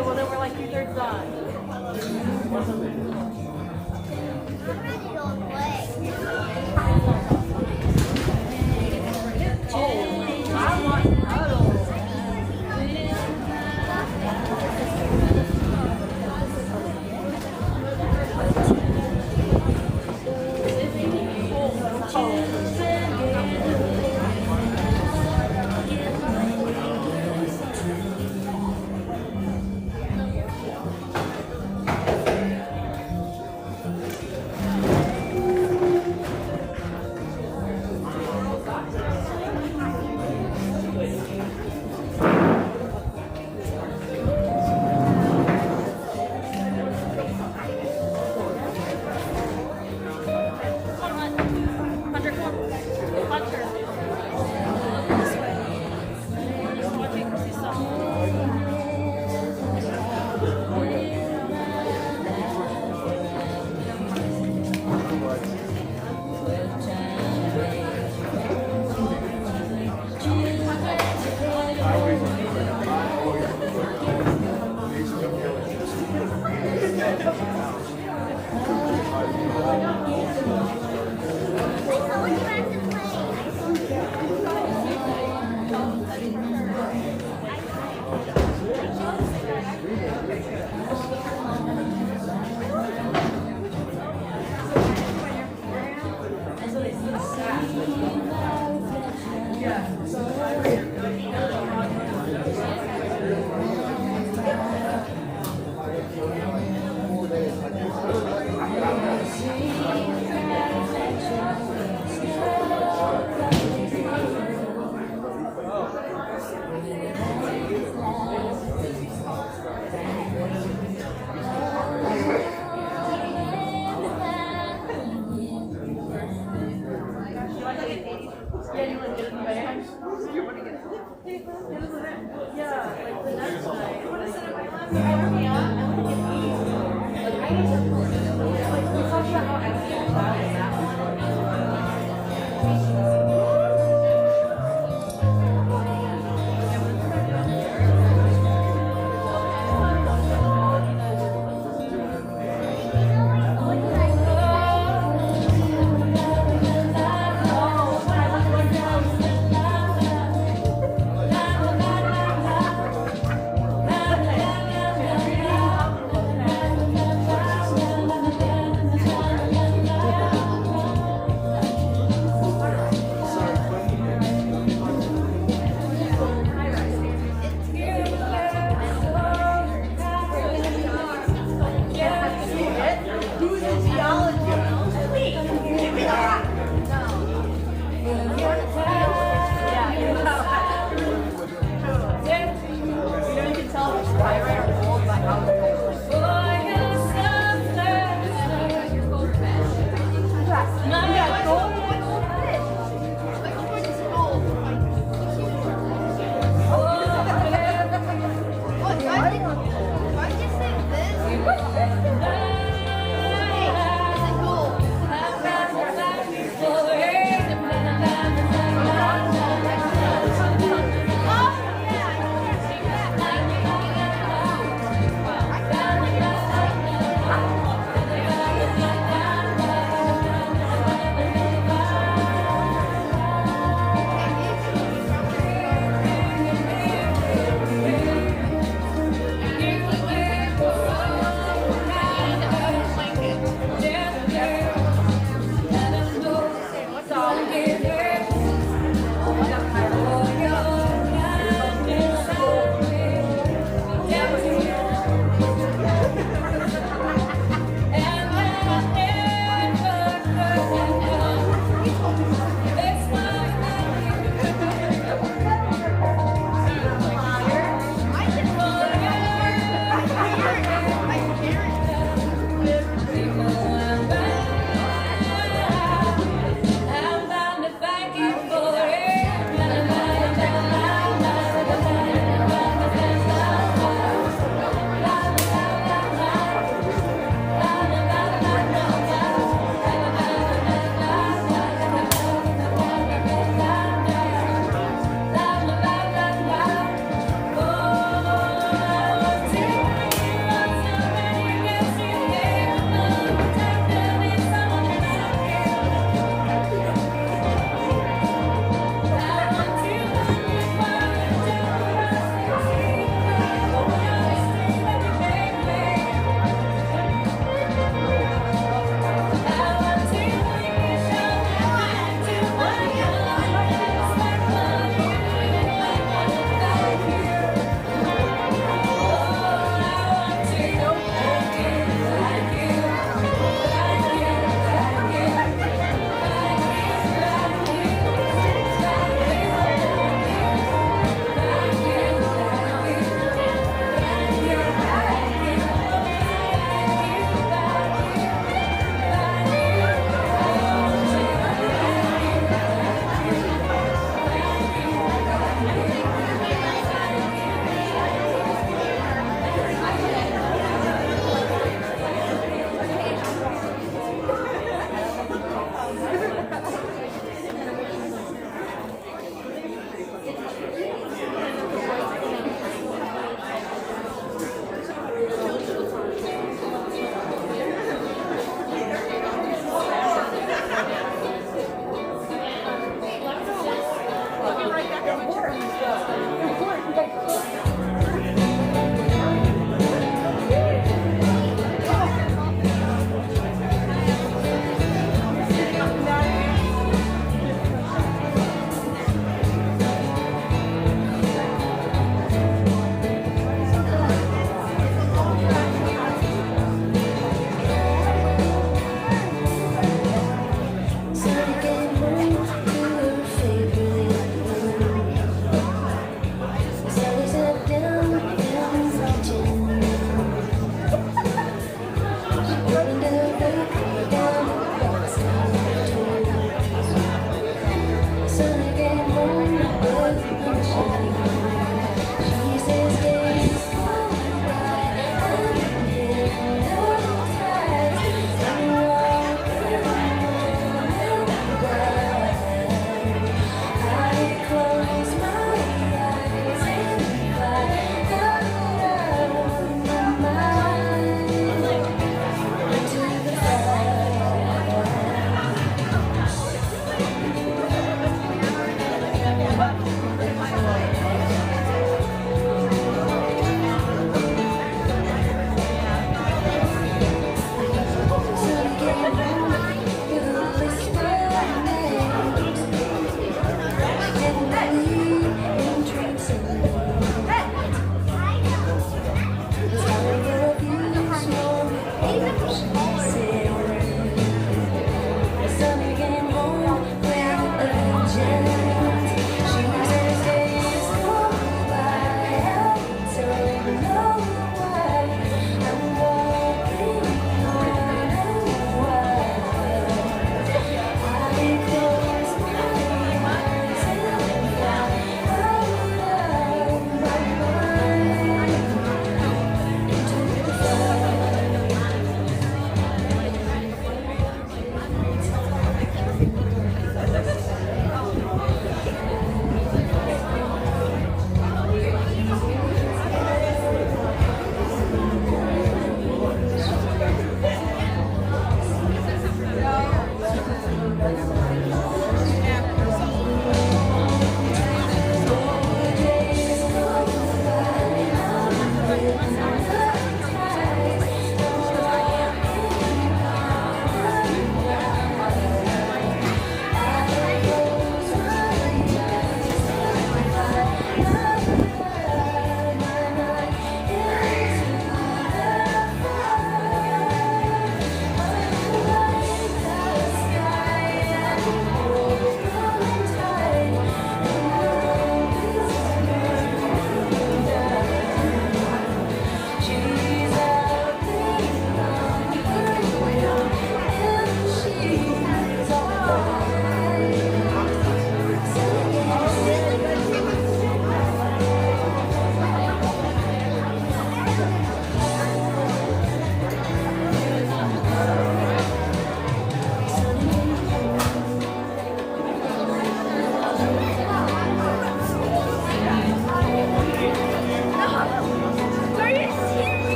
well then we're like 2/3 done.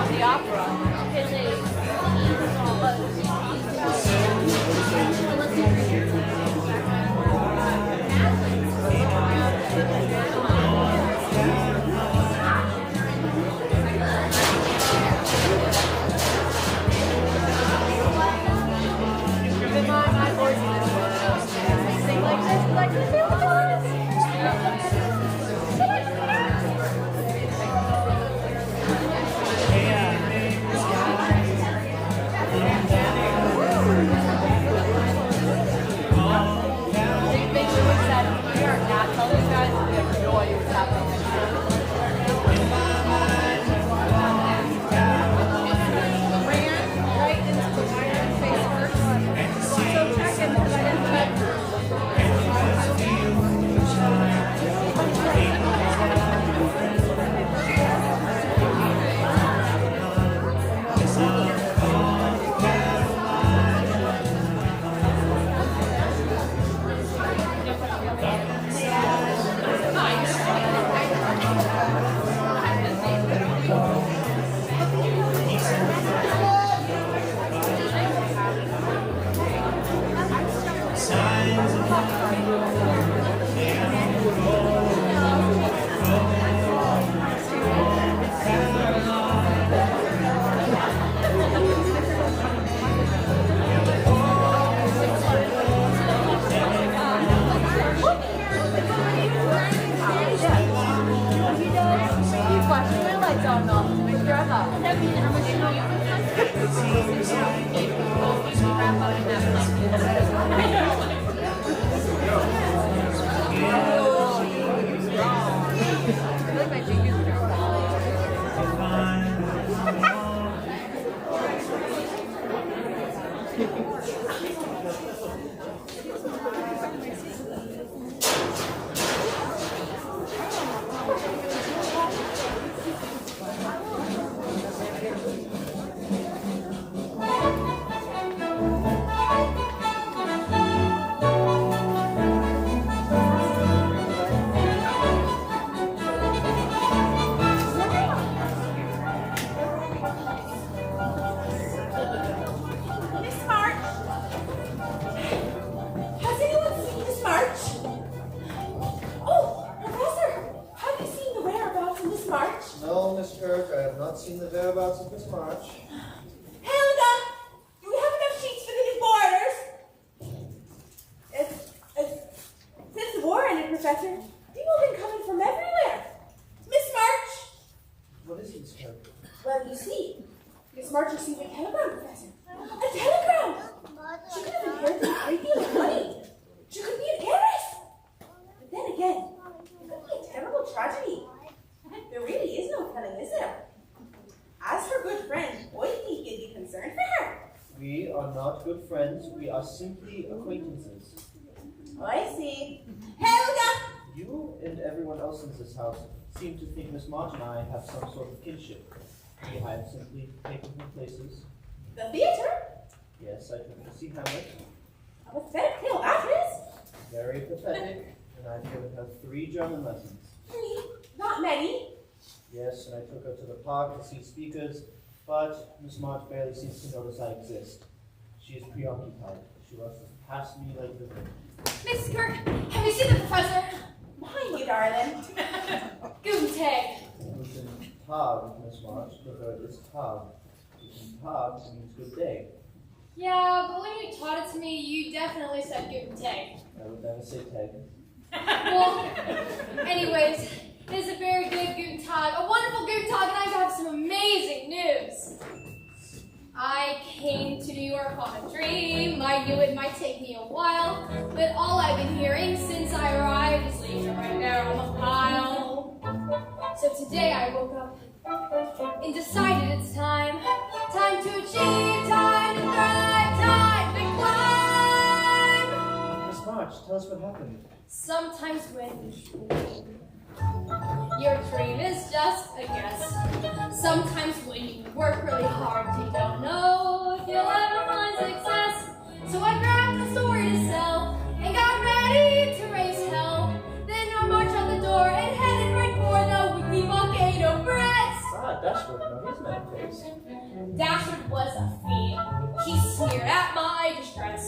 The opera. No, Miss Kirk, I have not seen the whereabouts of Miss March. Helga, do we have enough sheets for the new boarders? Since the war ended, Professor, people have been coming from everywhere. Miss March! What is Miss Kirk? Well, you see, Miss March received a telegram, Professor. A telegram! She could have inherited a great deal of money. She could be an heiress. But then again, it could be a terrible tragedy. There really is no telling, is there? As her good friend, I think you'd be concerned for her. We are not good friends. We are simply acquaintances. I see. Helga! You and everyone else in this house seem to think Miss March and I have some sort of kinship. We have simply taken her places. The theater? Yes, I took her to see Hamlet. A pathetic tale that is. Very pathetic. And I've given her 3 German lessons. 3? Not many. Yes, and I took her to the park to see speakers, but Miss March barely seems to notice I exist. She is preoccupied. She rushes past me like the wind. Mrs. Kirk, have you seen the professor? Mind you, darling. Guten Tag. Guten Tag, Miss March. The word is Tag. Guten Tag means good day. Yeah, but when you taught it to me, you definitely said Guten Tag. I would never say Tag. Well, anyways, it is a very good Guten Tag, a wonderful Guten Tag, and I have some amazing news. I came to New York on a dream. I knew it might take me a while, but all I've been hearing since I arrived is leaving right there on the pile. So today I woke up and decided it's time. Time to achieve, time to thrive, time to climb. Miss March, tell us what happened. Sometimes when your dream is just a guess. Sometimes when you work really hard, you don't know if you'll ever find success. So I grabbed a story to sell and got ready to raise hell. Then I marched out the door and headed right for the weekly volcano press. Ah, that's Dashwood. No, he's no face. Dashwood was a fiend. He sneered at my distress,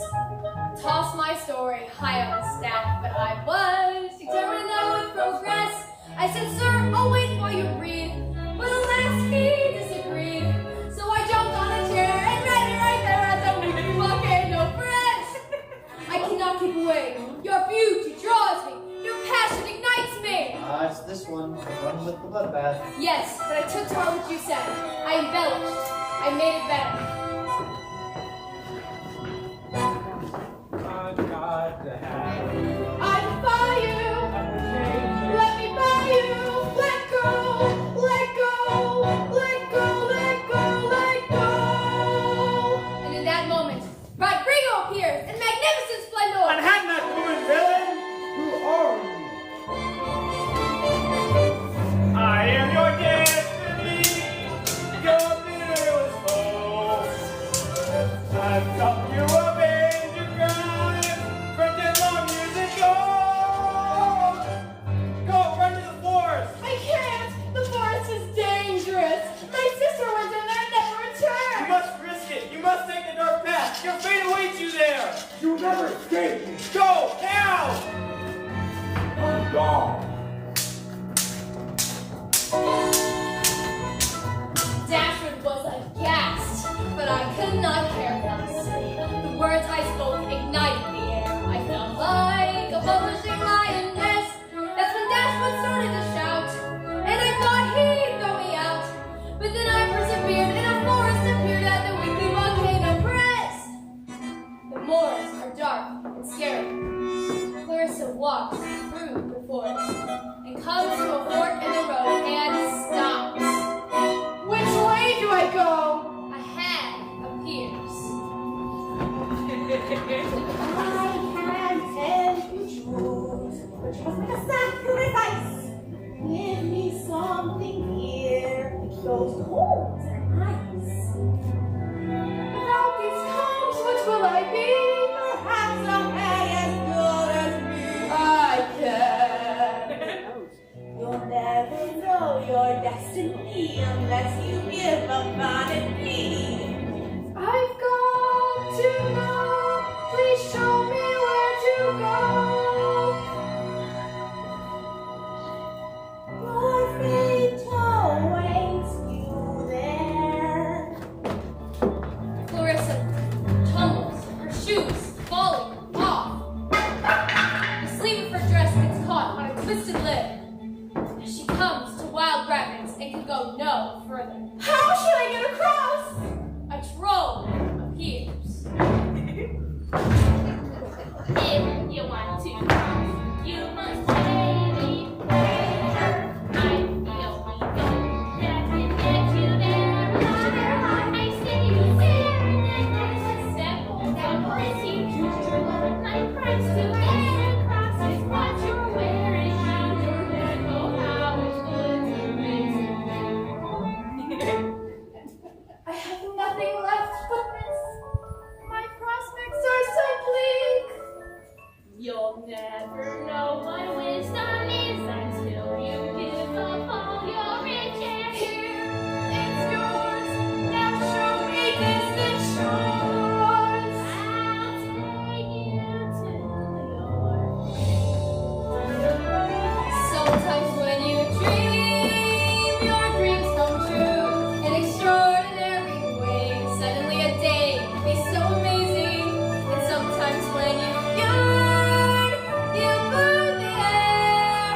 tossed my story high on a stack, but I was determined I would progress. I said, sir, I'll wait while you read, but alas, he disagreed. So I jumped on a chair and read it right there at the window. Volcano press. I cannot keep away. Your beauty draws me. Your passion ignites me. Ah, it's this one. The one with the bloodbath. Yes, but I took to heart what you said. I embellished. I made it better. God to have. I defy you. Let me buy you. Let go. Let go. Let go. Let go. Let go. And in that moment, Rodrigo appears in magnificent splendor. Unhand that woman, villain! Who are you? I am your destiny, your fearless foe. I've come to avenge your crime from 10 long years ago. Go, run to the forest. I can't. The forest is dangerous. My sister went in there and never You returned. must risk it. You must take the dark path. Your fate awaits you there. You'll never escape me. Go, now! I'm gone. Dashwood was aghast, but I could not care less. The words I spoke ignited the air. I felt like a publishing lioness. That's when Dashwood started to shout, and I thought he'd throw me out. But then I persevered, and a forest appeared at the weekly volcano press. The moors are dark and scary. Clarissa walks through the forest and comes to a fork in the road and stops. Which way do I go? A hag appears. I can tell you truth, but you must make a sacrifice. Give me something here, those coals and ice. Without these combs, what will I be? Perhaps a hag as good as me. I can. You'll never know your destiny unless you give up on it. I've got to know. Please show me where to go. Your fate awaits you there. Clarissa tumbles, her shoes falling off. The sleeve of her dress gets caught on a twisted lip. As she comes to Wild Rapids and can go no further. How should I get across? A troll appears. If you want to cross, you must pay me later. I feel we don't have to get you there. I see you there, and then there's a step down this huge like Christ to get across is what you're wearing round your neck. Oh, how it's good to I have nothing left but this. My prospects are so bleak. You'll never know what wisdom is until you give up all your riches. Here, it's yours. Now show me distant shores. I'll take you to Sometimes when you dream, your dreams come true in extraordinary ways. Suddenly a day is so amazing. And sometimes when you yearn, you burn the air.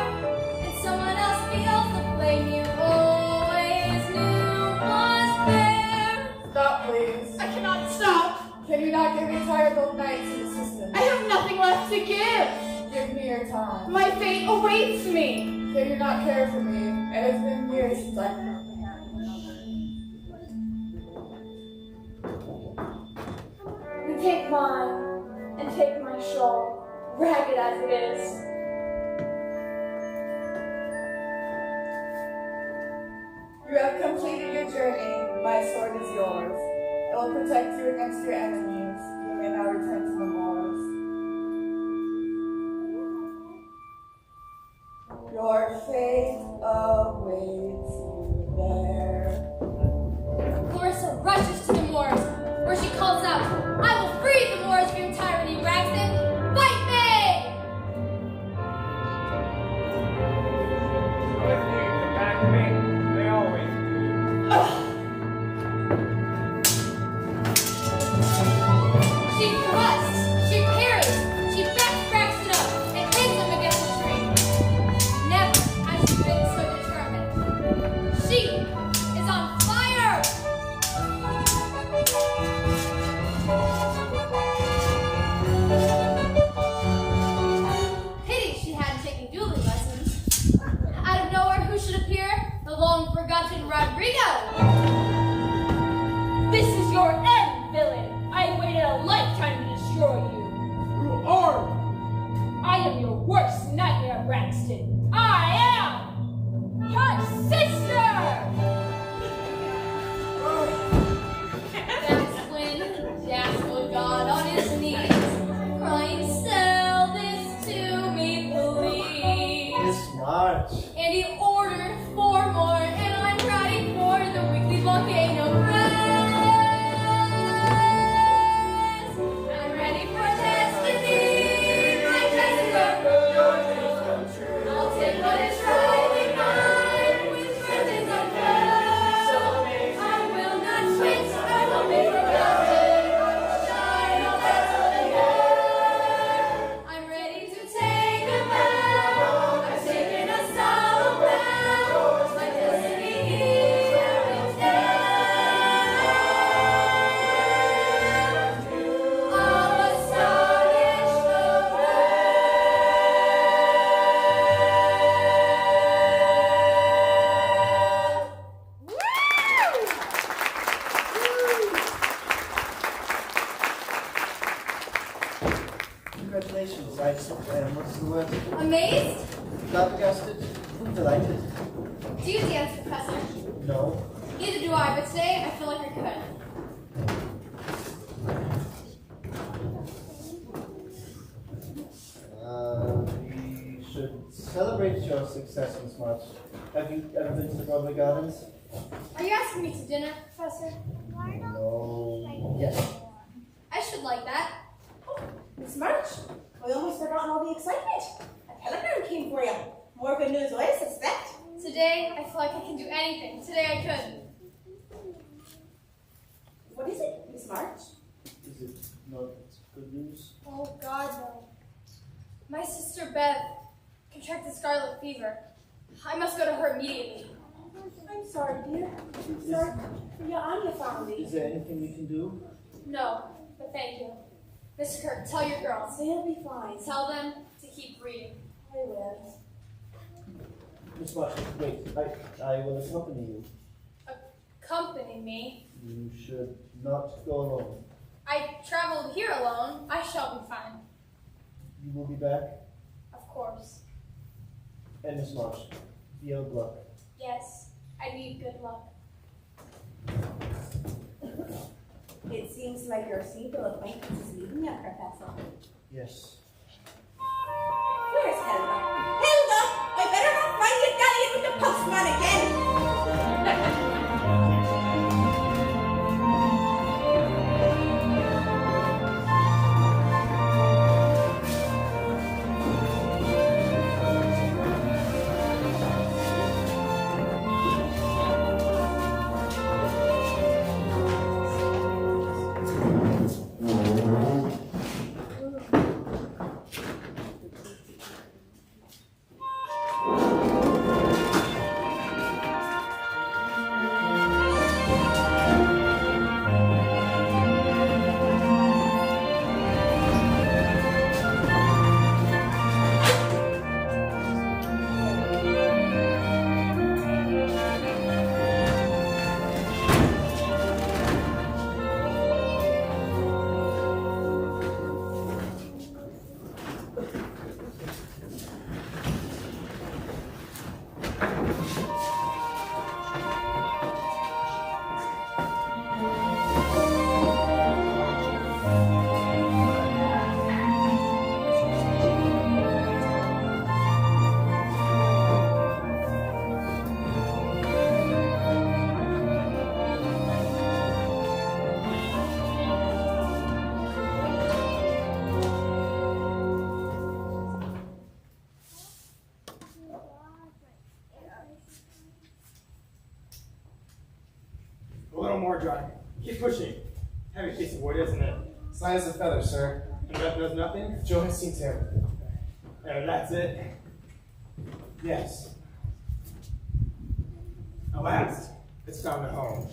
And someone else feels the flame you always knew was there. Stop, please. I cannot stop. Can you not get me tired those nights in the system? I have nothing left to give. Give me your time. My fate awaits me. Can you not care for me? And it's been years since I You take mine and take my shawl, ragged as it is. You have completed your journey. My sword is yours. It will protect you against your enemies. You may now return to the moors. Your fate awaits you there. She thrusts, she parries, she backtracks it up and hits him against the tree. Never has she been so determined. She is on fire! Pity she hadn't taken dueling lessons. Out of nowhere, who should appear? The long-forgotten Rodrigo! This is your end, villain! I waited a lifetime to destroy you. Who are I am your worst nightmare, Braxton. I am her sister! That's when Jasper got on his knees, crying, "Sell this to me, please." Miss March. And he ordered 4 more, and I'm ready for the weekly volcano press. I'm ready for destiny, my Jessica. I'll take what is rightly mine with presents unfair. I will not quit, I will be forgotten. I will shine all that air. I'm ready to take a bow. I've taken a solemn vow. My destiny here is there. I'll astonish the Congratulations. I what's the word? Amazed? Flabbergasted? Delighted? Do you dance, Professor? No. Neither do I, but today I feel like I could. We should celebrate your success, Miss March. Have you ever been to the Broadway Gardens? Are you asking me to dinner, Professor? No. Yes. I should like that. Miss March, we almost forgotten all the excitement. A telegram came for you. More good news, I suspect. Today I feel like I can do anything. Today I could. What is it, Miss March? Is it not good news? Oh God, no. My sister Bev contracted scarlet fever. I must go to her immediately. I'm sorry, dear. I'm sorry for your Anya family. Is there anything we can do? No, but thank you. Mr. Kirk, tell your girls. They'll be fine. Tell them to keep reading. I will. Miss March, wait. I will accompany you. Accompany me. You should not go alone. I traveled here alone. I shall be fine. You will be back. Of course. And Miss March, be of luck. Yes, I need good luck. It seems like your simple acquaintance is leaving you, Professor. Yes. Where's Hilda? Hilda! I better not find you dallying with the postman again! A little more, John. Keep pushing. Heavy piece of wood, isn't it? Light as a feather, sir. And Beth knows nothing? Joe has seen him. That's it. Yes. At last, it's found a home.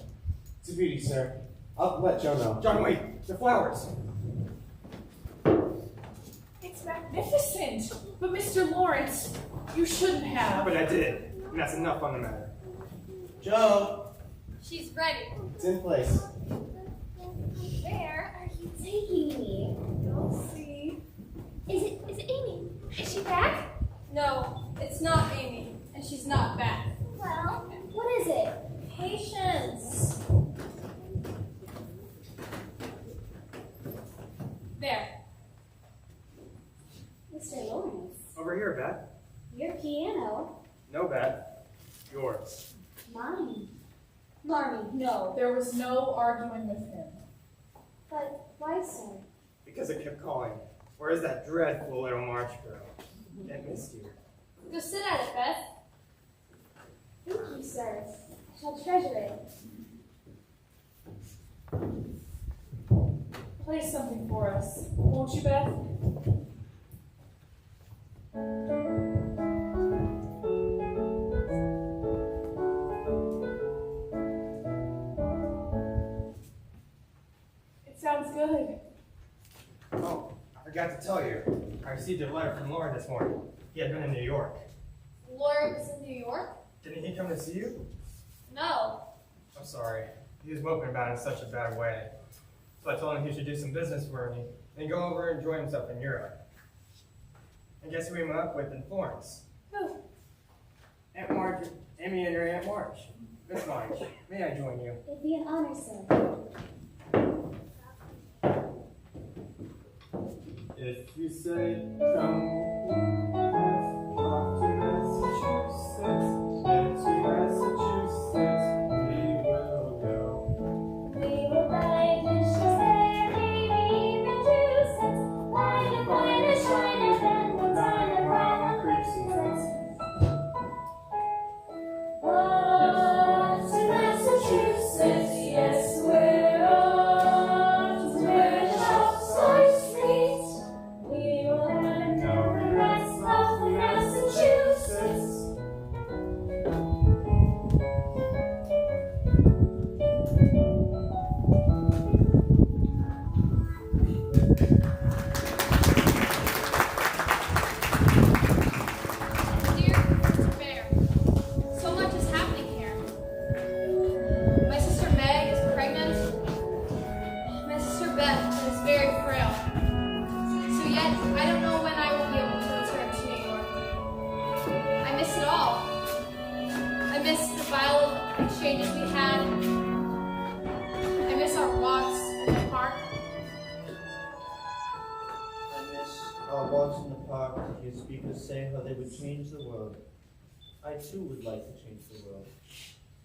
It's a beauty, sir. I'll let Joe know. John, wait! The flowers! It's magnificent. But Mr. Lawrence, you shouldn't have. But I did. And that's enough on the matter. Joe, She's ready. It's in place. Where are you taking me? You'll see. Is it Amy? Is she back? No, it's not Amy, and she's not back. Well, what is it? Patience. There. Mr. Lawrence, Over here, Beth. your piano. No, Beth. Yours. Mine. Marmy, no. There was no arguing with him. But why so? Because it kept calling. Where is that dreadful little March girl? It missed you. Go sit at it, Beth. Thank you, sir. I shall treasure it. Play something for us, won't you, Beth? It sounds good. Oh, I forgot to tell you. I received a letter from Lauren this morning. He had been in New York. Laura was in New York? Didn't he come to see you? No. I'm sorry. He was moping about it in such a bad way. So I told him he should do some business for me and go over and enjoy himself in Europe. And guess who we met up with in Florence? Who? Aunt Marge, Amy and your Aunt Marge. Miss Marge, may I join you? It'd be an honor, sir. If you say come off to Massachusetts, then to Massachusetts we will go. We will buy dishes there, maybe even 2 cents. Buy a wine and shine and then we'll dine around Christmas. Off to Massachusetts, yes, we're off to where the shops are sweet. We will have no regrets off to Massachusetts. Dear Mr. Bear, so much is happening here. My sister Meg is pregnant. My sister Beth is very frail. So yet, I don't know when I will be able to return to New York. I miss it all. I miss the violent exchanges we had. I miss our walks in the park. I miss our walks in the park to hear speakers say how they would change the world. I too would like to change the world.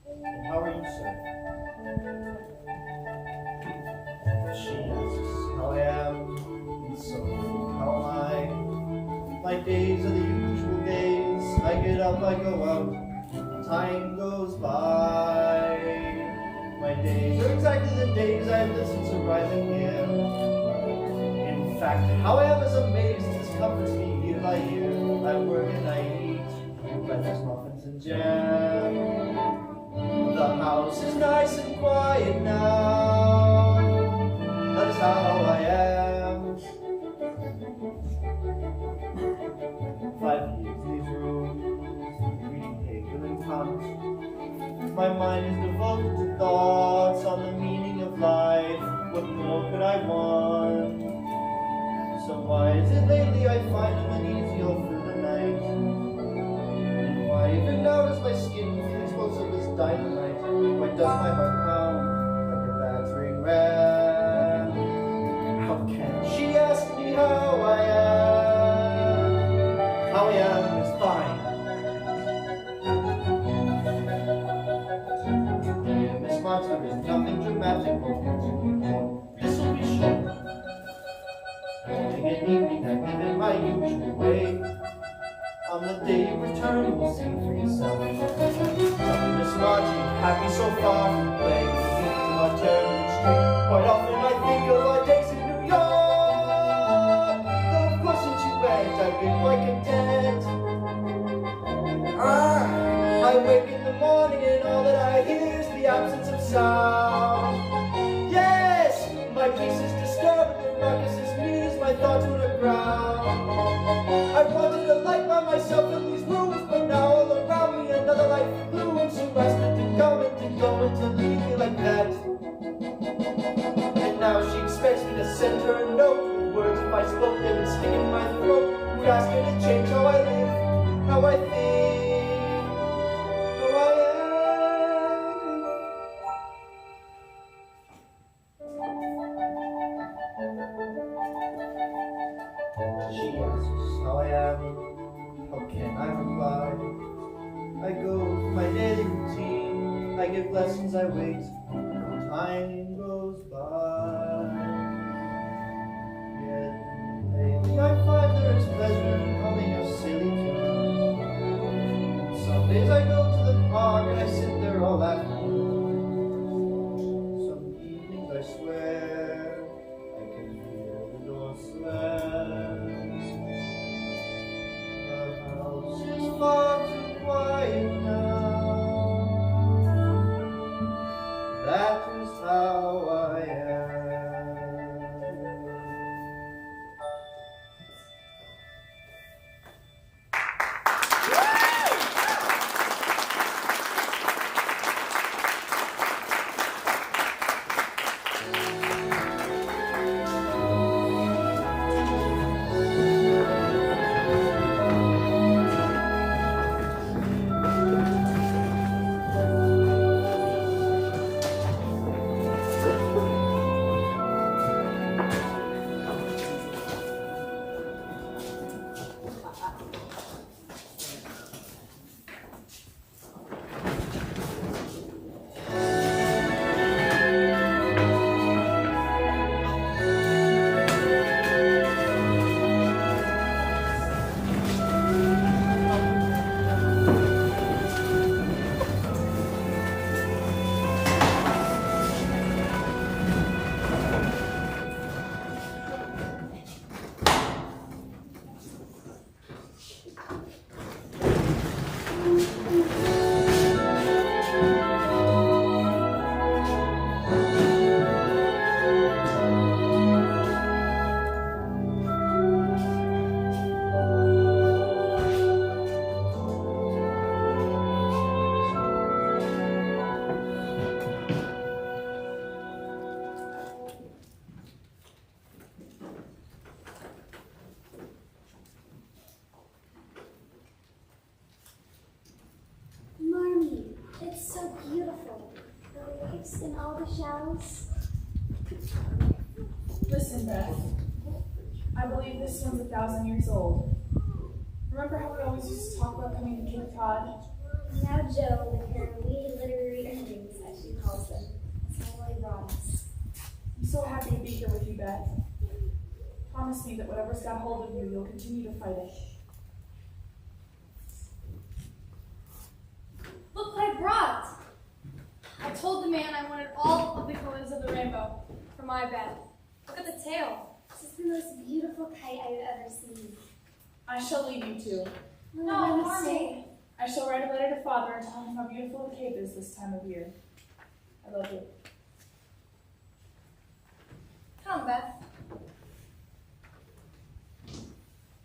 And how are you, sir? She asks how I am, and so how am I? My days are the usual days. I get up, I go out, time goes by. My days are exactly the days I've lived since arriving here. In fact, how I am is amazed, this comforts me year by year. I work and I eat, breakfast muffins and jam. The house is nice and quiet now. That is how I am. 5 years in these rooms, reading Hegel and Kant. My mind is devoted to thoughts on the meaning of life. What more could I want? So why is it lately I find them uneasy all through the night? And why even now does my skin feel explosive as dynamite? Why does my heart pound like a battering ram? How can she ask me how I am? How I am is fine. Dear Miss March, there is nothing dramatic or beautiful. This'll be short. Only an evening I live in my usual way. On the day you return, you will see for yourself. Tell Miss Margie, happy so far from playing the games of our terrible street. Quite often I think of our days in New York. And now she expects me to send her a note with words if I spoke they would stick in my throat. Would ask her to change how I live, how I think, how I am. She asks how I am, how can I reply? I go with my daily routine, I give lessons, I wait, and time goes by. Yet lately I find there is pleasure in humming a silly tune. Some days I go to the park and I sit there all afternoon. Some evenings I swear I can hear the door slam. The house is far too quiet now. That is how I am. Marmee, it's so beautiful. The waves and all the shells. Listen, Beth. I believe this one's 1,000 years old. Remember how we always used to talk about coming to Cape Cod? Now Jo, with her wee literary earnings, as she calls them, has already brought us. I'm so happy to be here with you, Beth. Promise me that whatever's got hold of you, you'll continue to fight it. Look what I brought! I told the man I wanted all of the colors of the rainbow for my bed. Look at the tail. This is the most beautiful kite I've ever seen. I shall leave you two. No, Marmee. I shall write a letter to Father and tell him how beautiful the Cape is this time of year. I love you. Come, Beth.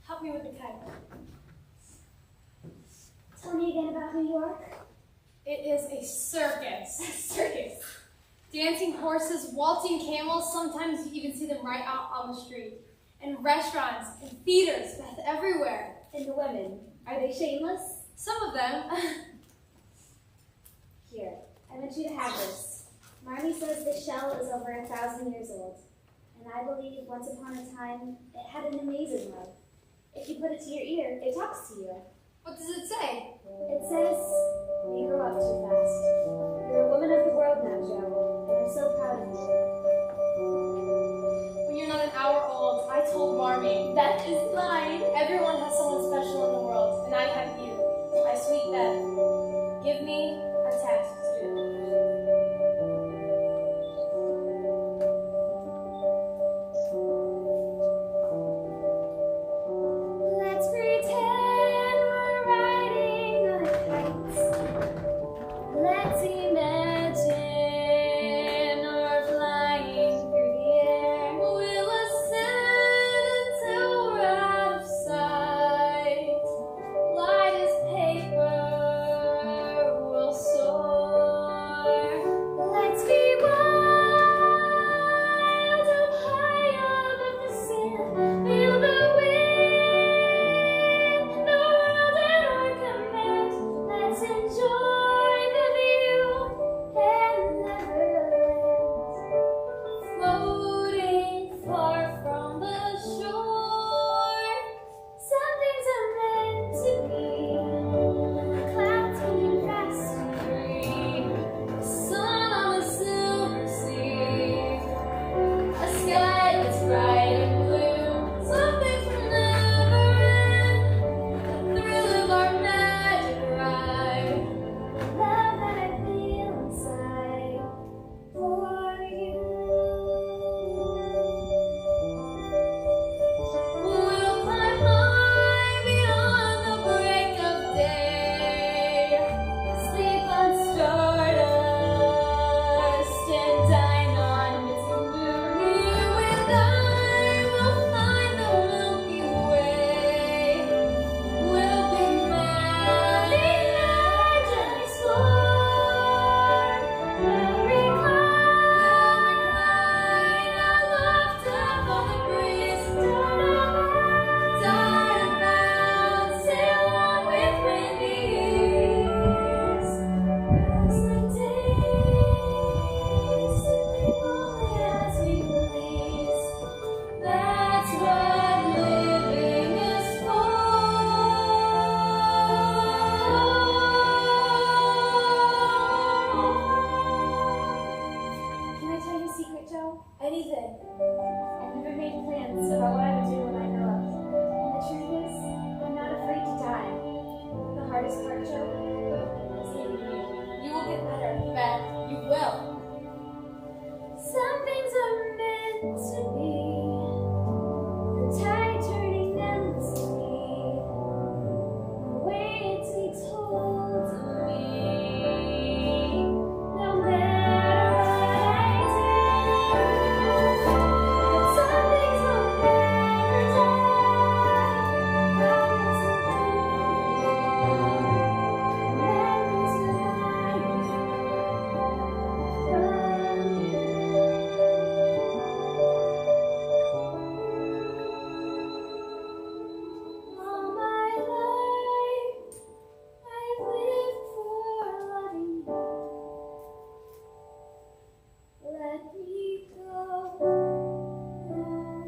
Help me with the kite. Tell me again about New York. It is a circus. Circus. Dancing horses, waltzing camels, sometimes you even see them right out on the street. And restaurants and theaters, Beth, everywhere. And the women, are they shameless? Some of them. Here, I want you to have this. Marmee says the shell is over 1,000 years old. And I believe once upon a time, it had an amazing love. If you put it to your ear, it talks to you. What does it say? It says, you grew up too fast. You're a woman of the world now, Jo, and I'm so proud of you. When you're not an hour old, I told Marmee, that is mine. Everyone has someone special in the world, and I have you, my sweet Beth. Give me a task to do. Let's pretend we're riding on a kite. Let's imagine we're flying through the air. We'll ascend until we're out of sight. Light as paper, Joe? Anything. I never made plans about what I would do when I grow up. And the truth is, I'm not afraid to die. The hardest part, Joe, is leaving you. You will get better, Beth. You will. Some things are meant to be. The tide turning endlessly. The way it takes hold of me. No matter what I do, some things will never die. Promise all my life, I've lived for loving you. Let me go now.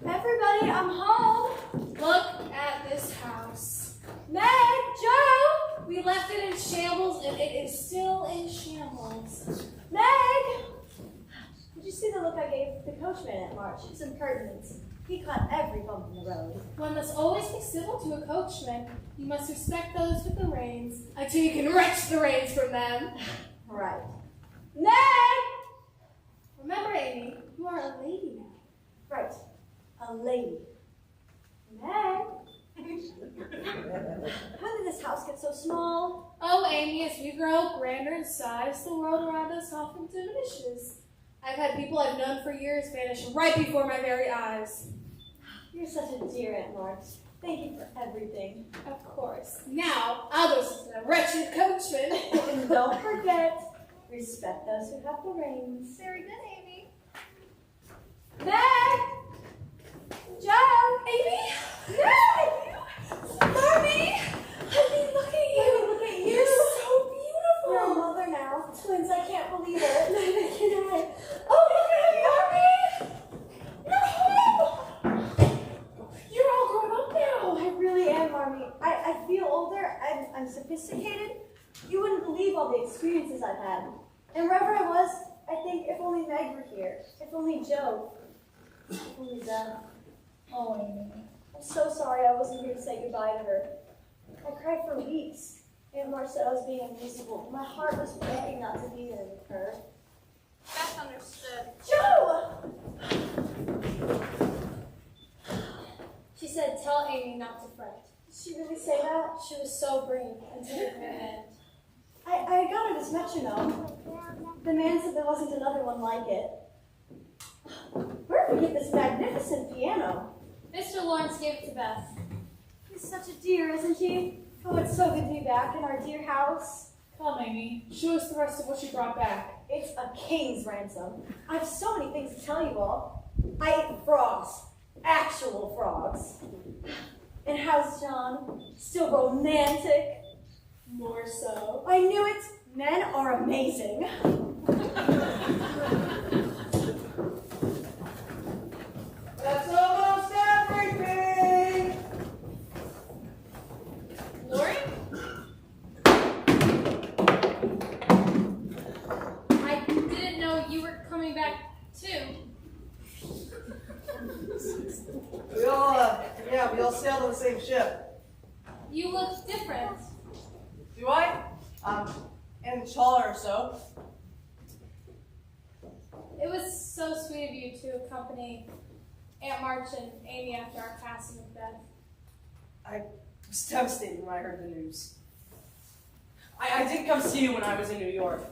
Everybody, I'm home. Look at this house. Meg, Joe, We left it in shambles and it is still in shambles. Meg. Did you see the look I gave the coachman at March? His impertinence. He caught every bump in the road. One must always be civil to a coachman. You must respect those with the reins until you can wrench the reins from them. Right. Meg! Remember, Amy, you are a lady now. Right. A lady. Meg! When did this house get so small? Oh, Amy, as we grow grander in size, the world around us often diminishes. I've had people I've known for years vanish right before my very eyes. You're such a dear Aunt March. Thank you for everything. Of course. Now, I'll go see that wretched coachman. And don't forget, respect those who have the reins. Very good, Amy. Meg! Joe! Amy? Meg! Mommy! Honey, look at you. Look at you. You're so beautiful. You're a mother now. Twins, I can't believe it. Neither can I. Oh, look at it, Mommy! You're home! You're all grown up now. I really am, Marmy. I feel older. I'm sophisticated. You wouldn't believe all the experiences I've had. And wherever I was, I think if only Meg were here. If only Joe. If only Deb. Oh, Amy. I'm so sorry I wasn't here to say goodbye to her. I cried for weeks. Aunt March said I was being unreasonable. My heart was begging not to be there with her. Beth understood. Joe! She said, tell Amy not to fret. Did she really say that? She was so brave until the very end. I got her this metronome. The man said there wasn't another one like it. Where did we get this magnificent piano? Mr. Lawrence gave it to Beth. He's such a dear, isn't he? Oh, it's so good to be back in our dear house. Come, Amy. Show us the rest of what you brought back. It's a king's ransom. I have so many things to tell you all. I ate frogs. Actual frogs. And how's John? Still romantic? More so. I knew it. Men are amazing. That's almost everything. Lori? I didn't know you were coming back too. We all sailed on the same ship. You look different. Do I? And taller or so. It was so sweet of you to accompany Aunt March and Amy after our passing of Beth. I was devastated when I heard the news. I did come see you when I was in New York.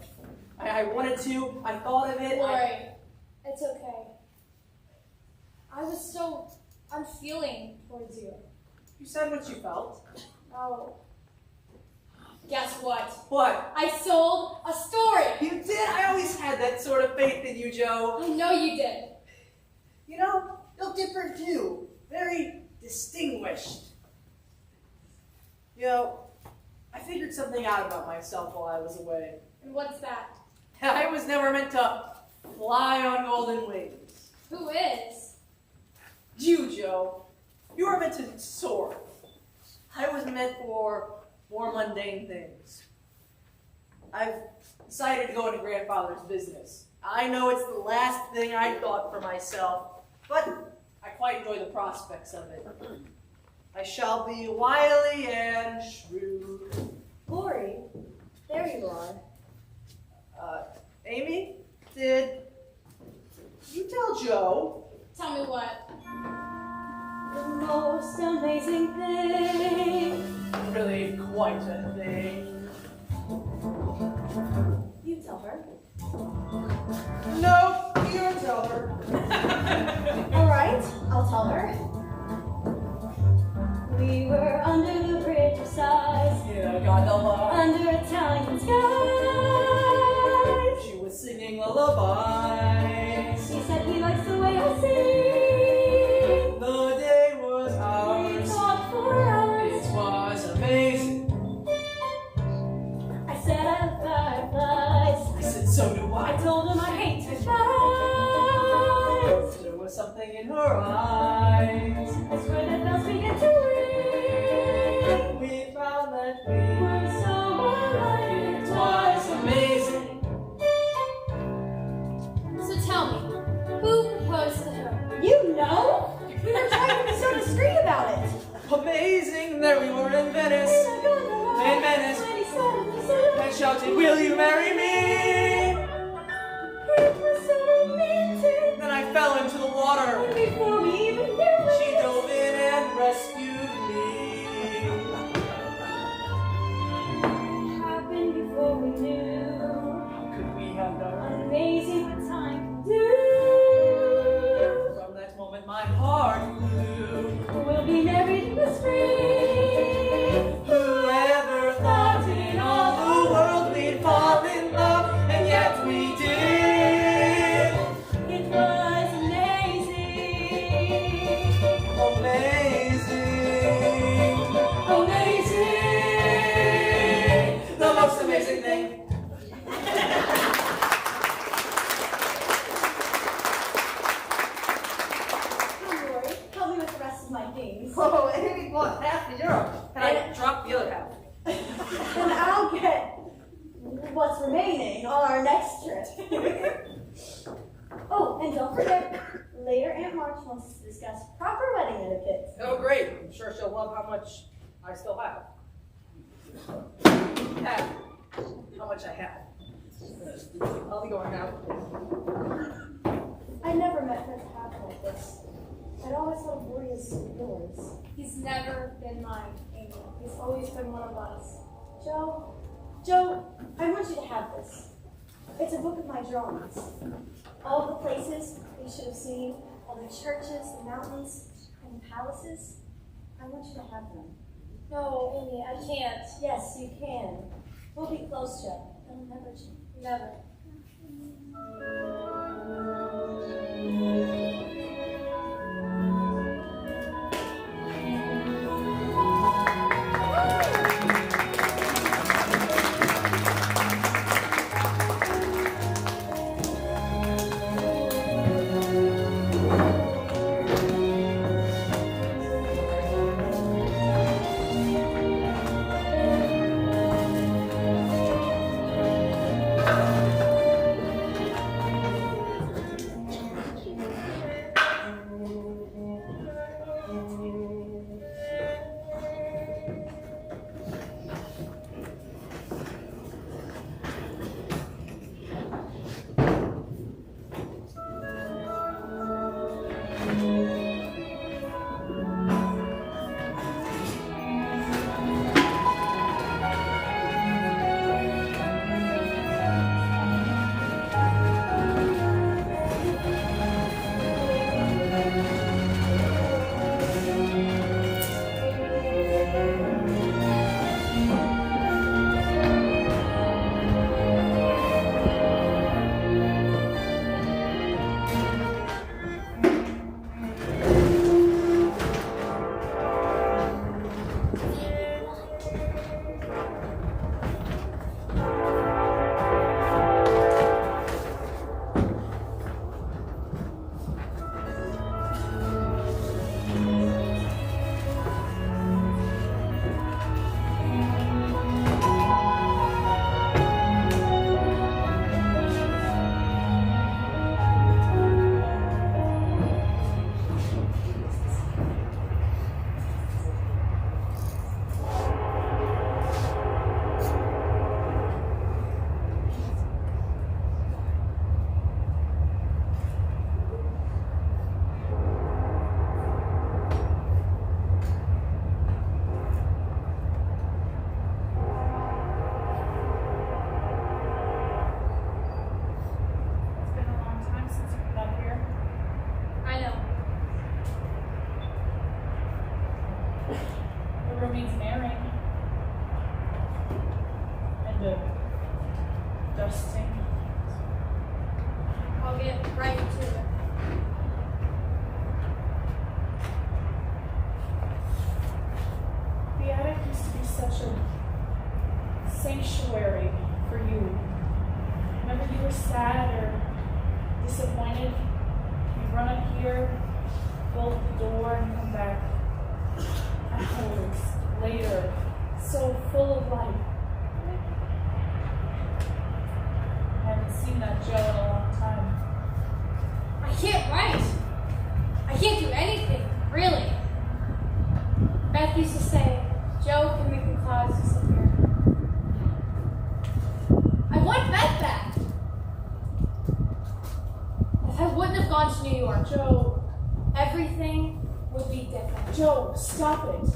I wanted to. I thought of it. Lori, it's okay. I was so unfeeling towards you. You said what you felt. Oh. Guess what? What? I sold a story. You did? I always had that sort of faith in you, Joe. I know you did. You know, you're different too. Very distinguished. You know, I figured something out about myself while I was away. And what's that? I was never meant to fly on golden wings. Who is? You, Joe. You were meant to soar. I was meant for more mundane things. I've decided to go into grandfather's business. I know it's the last thing I thought for myself, but I quite enjoy the prospects of it. I shall be wily and shrewd. Lori, there you are. Amy, did you tell Joe? Tell me what? The most amazing thing. Really quite a thing. You tell her. No, you tell her. All right, I'll tell her. We were under the bridge of sighs, Yeah, God the Lord. under Italian skies. She was singing lullabies. She said he likes the way I sing. The day was We ours. talked for hours. It was amazing. I said I love fireflies. I said, so do I I. told him I hate goodbyes. There was something in her eyes. I swear that bells began to ring. We found that we We're so alive. it was amazing. So tell me, who proposed to who? You know? We were trying to be so discreet about it. Amazing. There we were in Venice. In Venice. And shouted, will you marry me? It was so romantic. Then I fell into the water. Before we even knew it. She dove in and rescued me. Happened before we knew. How could we have known? Amazing what time can do. From that moment my heart flew. We'll be married in the spring. Whoever thought in all the world we'd fall in love, and yet we did. It was amazing. Amazing. Amazing. The most amazing thing. Come, Lori, help me with the rest of my things. Oh, Amy bought half the euro, and I dropped the other half. And I'll get what's remaining on our next trip. Oh, and don't forget, later Aunt March wants us to discuss proper wedding etiquette. Oh, great. I'm sure she'll love how much I still have. How much I have. I'll be going now. I never met her to happen like this. I'd always thought Lori as yours. He's never been mine, Amy. He's always been one of us. Joe, I want you to have this. It's a book of my drawings. All the places we should have seen, all the churches, the mountains, and the palaces. I want you to have them. No, Amy, I can't. Yes, you can. We'll be close, Joe. I'll never change. Never. means marrying. And dusting. I'll get right to it. The attic used to be such a sanctuary for you. Whenever you were sad or disappointed, you'd run up here, bolt the door, and come back afterwards, later, so full of life. I haven't seen that Joe in a long time. I can't write. I can't do anything, really. Beth used to say, Joe can make the clouds disappear. I want Beth back. If I wouldn't have gone to New York, Joe, everything would be different. Joe, stop it.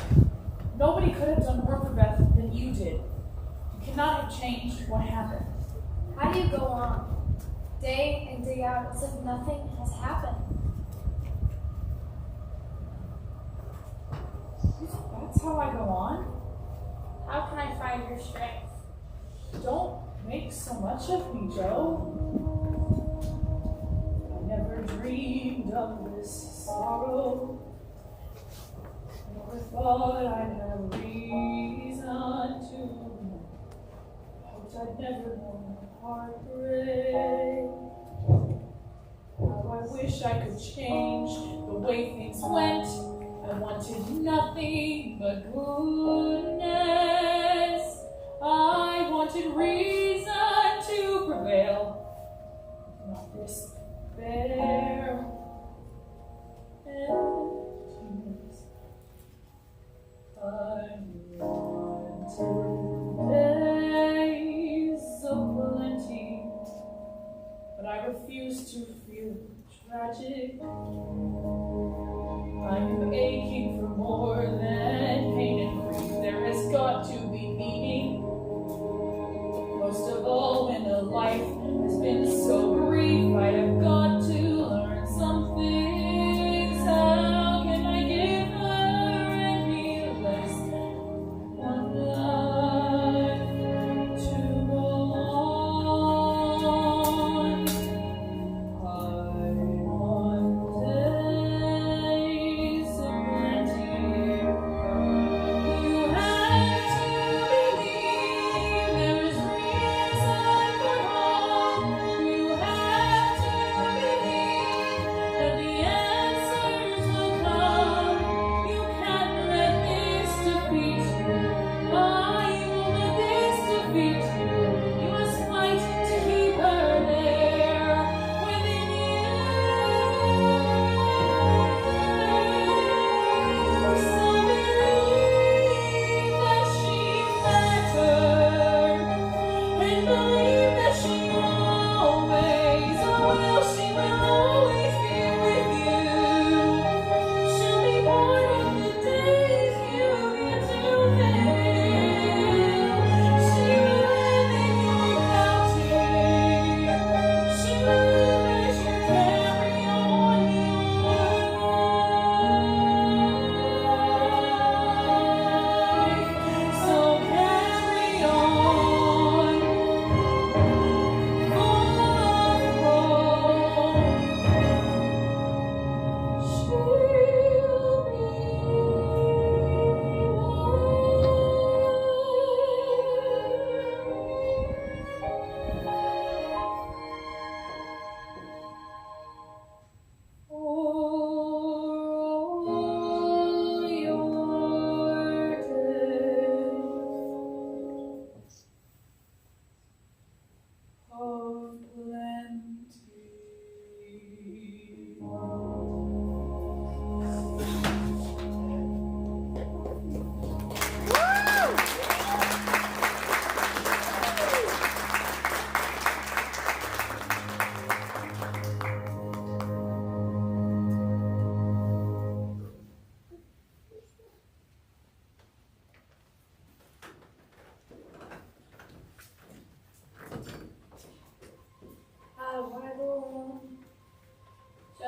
Nobody could have done more for Beth than you did. You cannot have changed what happened. How do you go on, day in, day out, as if nothing has happened? That's how I go on. How can I find your strength? Don't make so much of me, Joe. I never dreamed of this sorrow. Never thought I'd have reason to. Hoped I'd never know heartbreak. How I wish I could change the way things went. I wanted nothing but goodness. I wanted reason to prevail, not despair. Emptiness. I wanted days of plenty, but I refuse to feel tragic. I'm aching for more than pain and grief. There has got to be meaning. Most of all, when a life has been so brief, I have got to learn some things. How can I give her any less than one life to go on?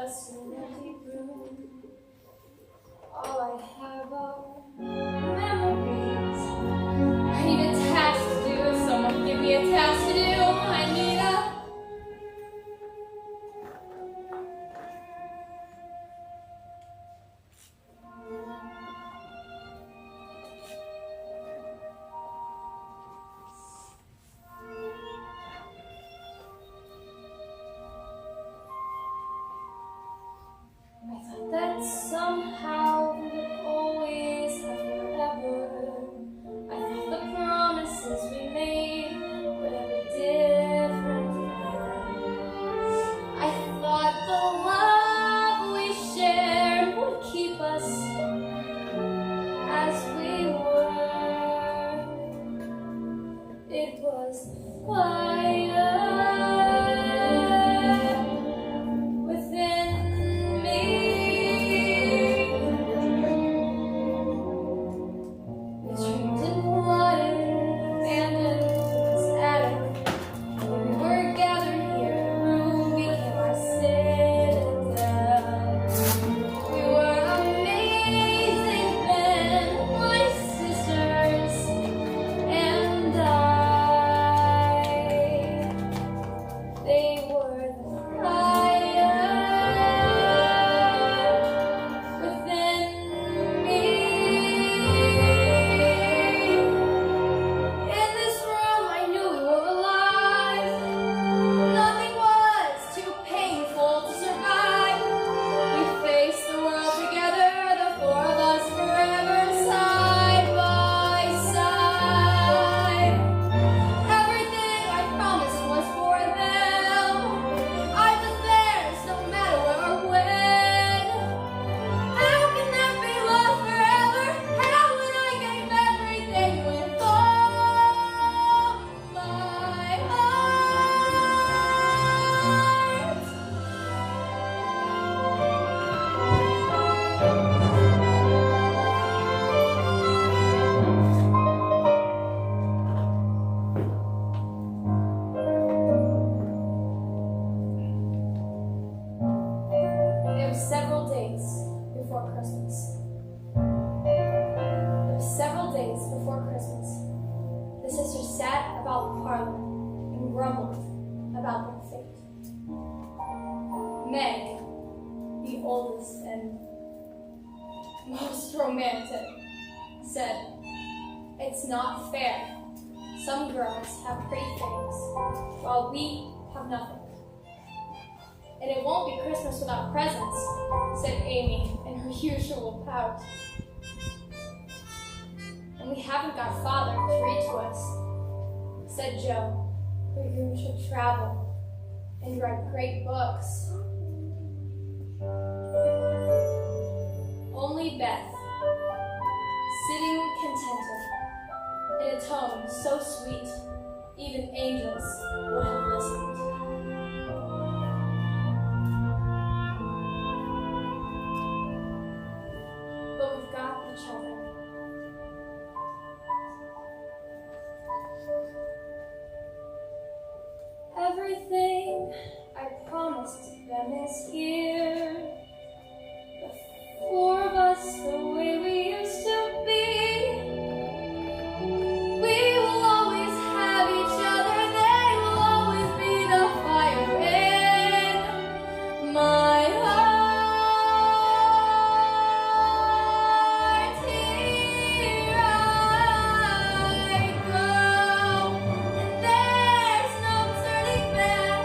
just an empty room. All I have are memories. I need a task to do. Someone give me a task to do. I need a that somehow we would always have forever. I thought the promises we made would have a different end. I thought the love we shared would keep us as we were. It was quieter within me. We dreamed in water, abandoned this attic. When we were gathered here, the room became our citadel. We were amazing then, my sisters and I. They were the fire within me. In this room, I knew we were alive. Nothing was too painful to survive. We faced the world together, the four of us forever, side by side. Everything I promised was for them. I was theirs, no matter where or when. How can that be love forever? How would I give everything with all my heart? It was several days before Christmas. The sisters sat about the parlor and grumbled about their fate. Meg, the oldest and most romantic, said, "It's not fair. Some girls have pretty things, while we have nothing." "And it won't be Christmas without presents," said Amy in her usual pout. "And we haven't got Father to read to us," said Joe, who usually travel and write great books. Only Beth, sitting contented, in a tone so sweet, even angels would have listened. But we've got each other. Everything I promised them is here. The four of us, the way we used to be. We will always have each other. They will always be the fire in my heart. Here I go, and there's no turning back.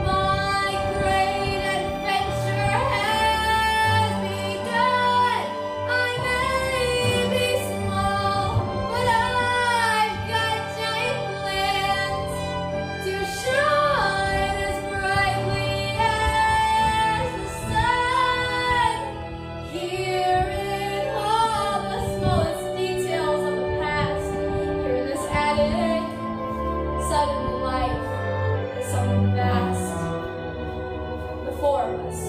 My great adventure has begun. I may be small, but I've got giant plans to shine as brightly as the sun. Here in all the smallest details of the past, here in this attic, suddenly life is something vast. The four of us,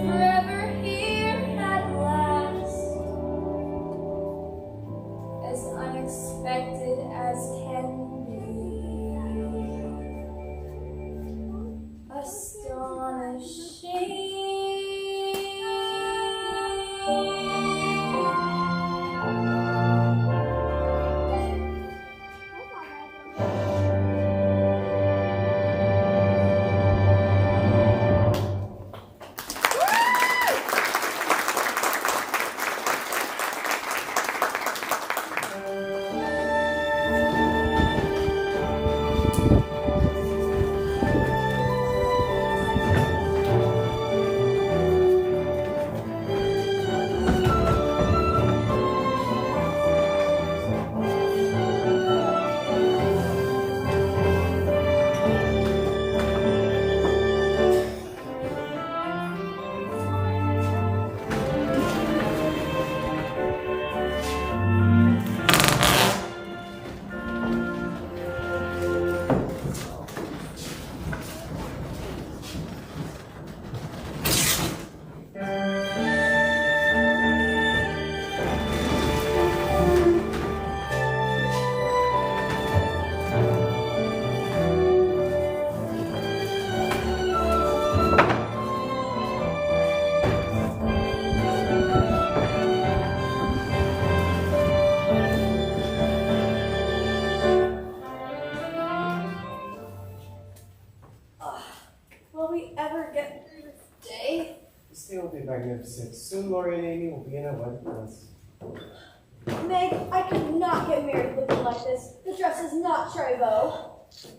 forever here at last, as unexpected as can be. Astonished ever get through this day? This day will be magnificent. Soon Lori and Amy will be in our wedding dress. Meg, I could not get married looking like this. The dress is not Trevo.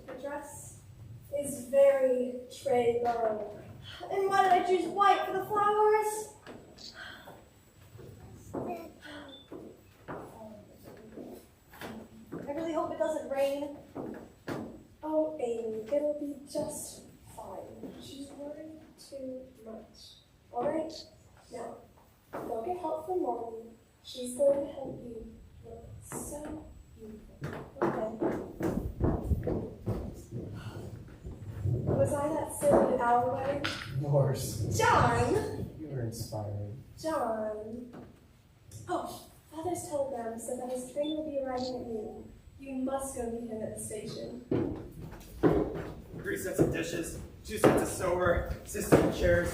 The dress is very Trevo. And why did I choose white for the flowers? I really hope it doesn't rain. Oh, Amy, it'll be just fine. She's worried too much. Alright? Now, go get help from Morgan. She's going to help you look so beautiful. Okay. Was I that silly at our wedding? Morse, John! you were inspiring. John. Oh, Father's telegram said that his train will be arriving at noon. You must go meet him at the station. 3 sets of dishes, 2 sets of silver, system of chairs,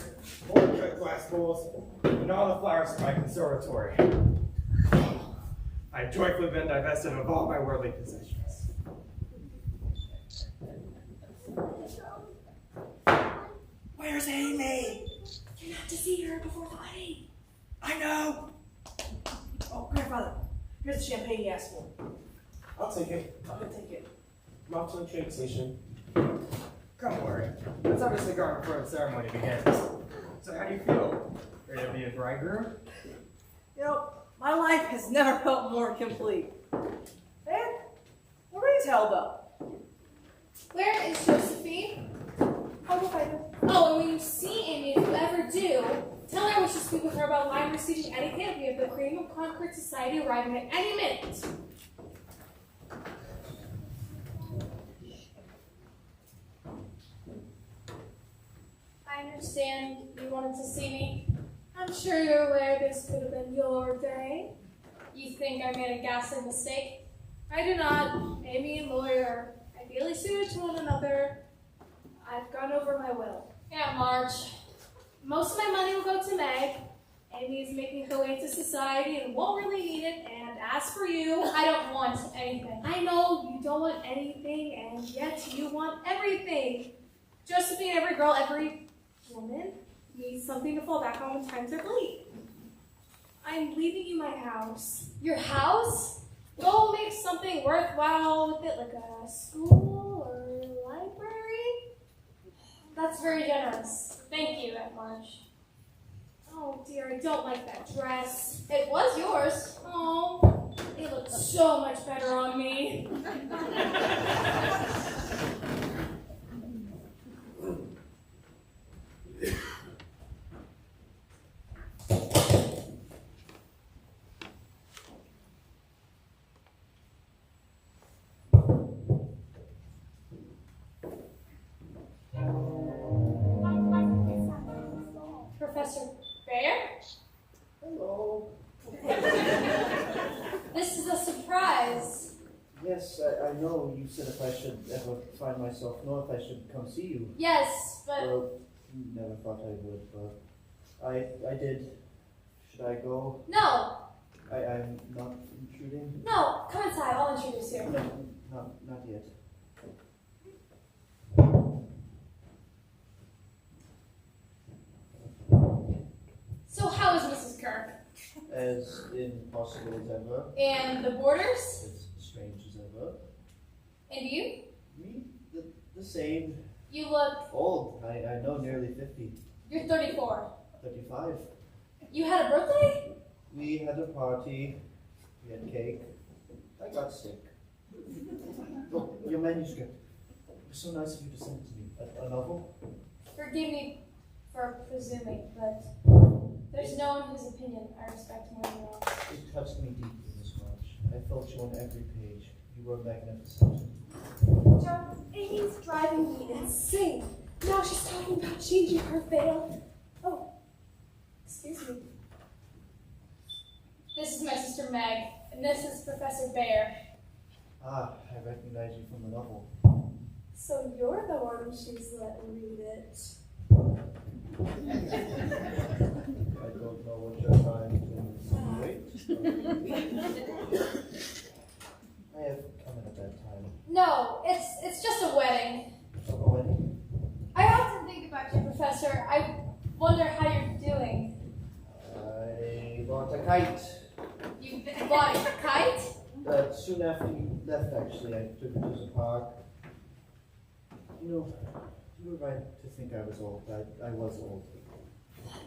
4 cut glass bowls, and all the flowers in my conservatory. I have joyfully been divested of all my worldly possessions. Where's Amy? You have to see her before the wedding. I know. Oh, grandfather, here's the champagne you asked for. I'll take it. I'm gonna take it. I'm off to the train station. Don't worry. Let's have a cigar before the ceremony begins. So how do you feel? Ready to be a bridegroom? You know, my life has never felt more complete. And where is Helga? Where is Josephine? I'll go find her. Oh, and when you see Amy, if you ever do, tell her I wish to speak with her about line receiving etiquette. We have the Cream of Concord Society arriving at any minute. I understand you wanted to see me. I'm sure you're aware this could have been your day. You think I made a ghastly mistake? I do not. Amy and Lawyer are ideally suited to one another. I've gone over my will. Yeah, Marge. Most of my money will go to Meg. Amy is making her way to society and won't really need it. And as for you, I don't want anything. I know you don't want anything, and yet you want everything. Josephine, every girl, every woman needs something to fall back on when times are bleak. I'm leaving you my house. Your house? Go make something worthwhile with it, like a school or library. That's very generous. Thank you, Aunt Marge. Oh dear, I don't like that dress. It was yours. Oh, it looked so much better on me. Professor Bear? Hello. This is a surprise. Yes, I know you said if I should ever find myself north, I should come see you. Yes, but Well, never thought I would, but I did. Should I go? no, I'm not intruding? no, come inside, I'll introduce you. No, not yet. So how is Mrs. Kirk? As impossible as ever, And the boarders? as strange as ever. And you? Me, the same. You look, Old, I know, nearly 50. you're 34. 35. You had a birthday? We had a party, we had cake. I got sick. Oh, your manuscript. It was so nice of you to send it to me. A novel? Forgive me for presuming, but there's no one whose opinion I respect more than yours. It touched me deeply, Miss March. I felt you on every page. You were magnificent. John, Amy's driving me insane. Now she's talking about changing her veil. Oh, excuse me. This is my sister Meg, and this is Professor Bear. Ah, I recognize you from the novel. So you're the one she's let read it. I don't know what you're trying to insinuate. I have come at a bad time. No, it's just a wedding. A wedding? I often think about you, Professor Professor, I wonder how you're doing. I bought a kite. You bought a kite? Soon after you left, actually, I took it to the park. You know, you were right to think I was old. I was old.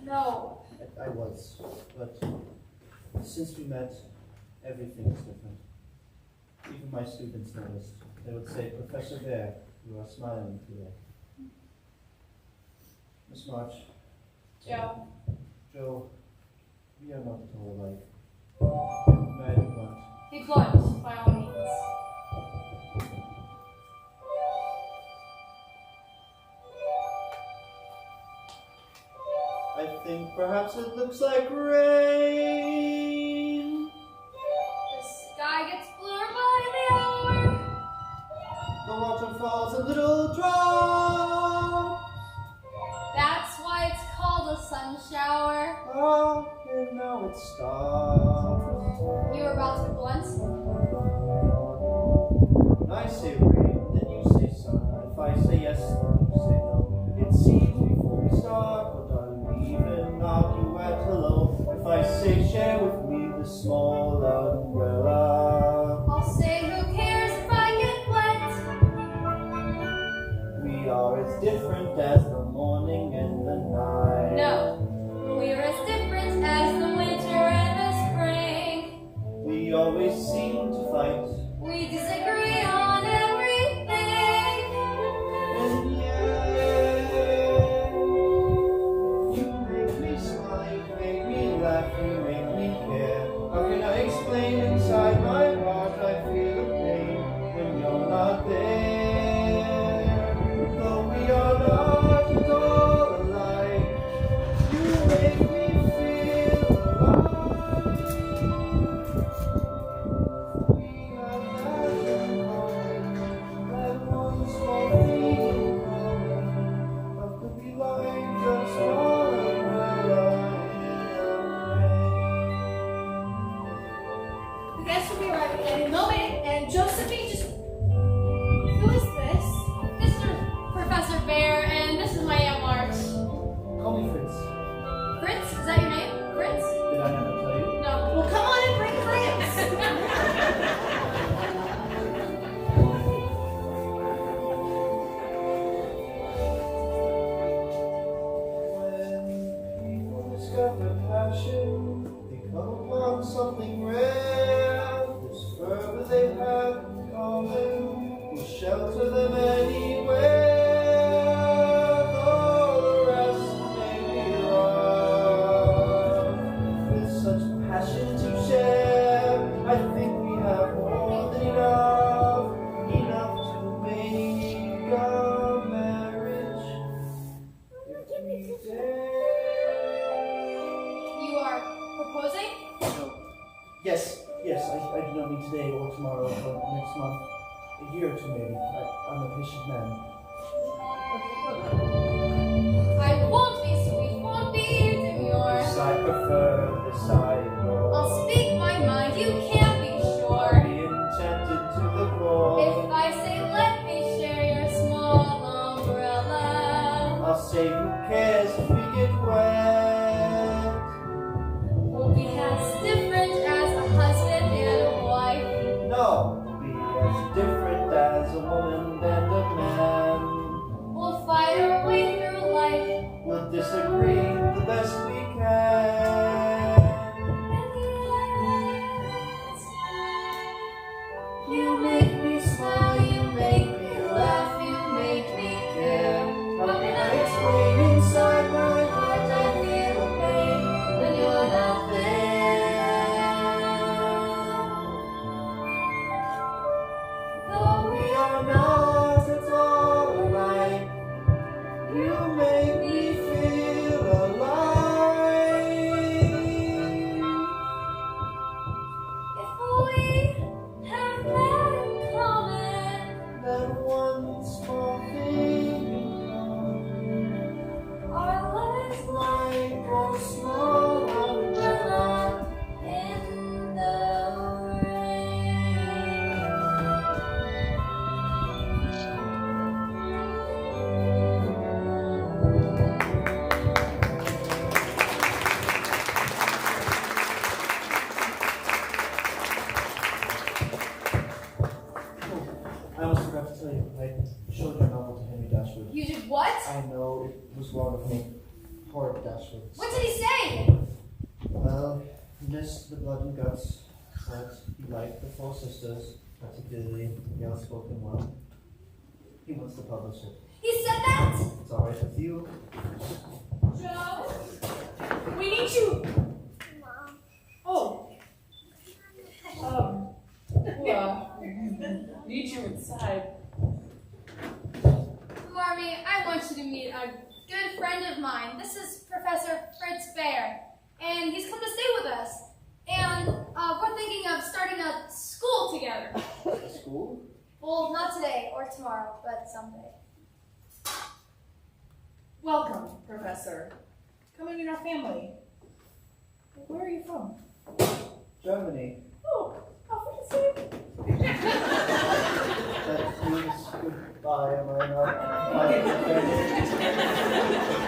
No. I was. But since we met, everything is different. Even my students noticed. They would say, Professor Bear, you are smiling today. Miss March. Joe. Joe, we are not at all alike. May I be blunt? Be blunt, by all means. I think perhaps it looks like rain. The sky gets bluer by the hour. The water falls in little drops. That's why it's called a sun shower. Ah, and now it stops. You were about to be blunt? When I say rain, then you say sun. If I say yes, then you say no. It seems before we start, but are we even argue at hello? If I say share with me the small umbrella. I'll say who cares if I get wet. We are as different as the morning and the night. No, we're as different as the winter and the spring. We always seem to fight. We disagree on everything. And yet, you make me smile, you make me laugh, you make me care. How can I explain inside my heart I feel the pain when you're not there? Though we are not at all alike, you make me feel alive. We have that in common, that one small thing in common. How could we like just one umbrella in The guests will be arriving any moment, and Josephine just... Who is this? This is Professor Bear, and this is my Aunt March. Call me Fritz. Fritz, is that your name? Fritz? Did I never tell you? No. Well, come on and bring Prince. When people discover passion, they come upon something rare. This fervor they have in common will shelter them anywhere. Though the rest may be rough. With such passion to share, I think we have more than enough. Enough to make a marriage. If we dare. You are proposing? No. Yes, I do not mean today or tomorrow or next month. A year or two maybe. I'm a patient man. I won't be sweet, won't be demure. This I prefer, this I adore. I'll speak my mind, you can't be sure. Be enchanted to the core. If I say let me share your small umbrella. I'll say who cares if we get wet. We'll be as different as a husband and a wife. No, be as different as a woman and a man. We'll fight our way through life. We'll disagree the best we can. You make me smile, you make me laugh, you make me care. How can I explain inside my heart I feel the pain When you're not there. Though we are not at all alike, you make me feel alive. If we have that in common, That one small thing our lives like a small umbrella. in the rain. horrid Dashwoods. What did he say? Well, he missed the blood and guts, but he liked the Four Sisters, particularly the outspoken one. He wants to publish it. He said that? It's alright with you. Joe, we need you. Oh. Need you inside. Marmee, I want you to meet a good friend of mine. This is Professor Fritz Baer, and he's come to stay with us. And we're thinking of starting a school together. School? Well, not today or tomorrow, but someday. Welcome, Professor. Come and meet our family. Where are you from? Germany. Oh, how fancy. That means goodbye, am I not?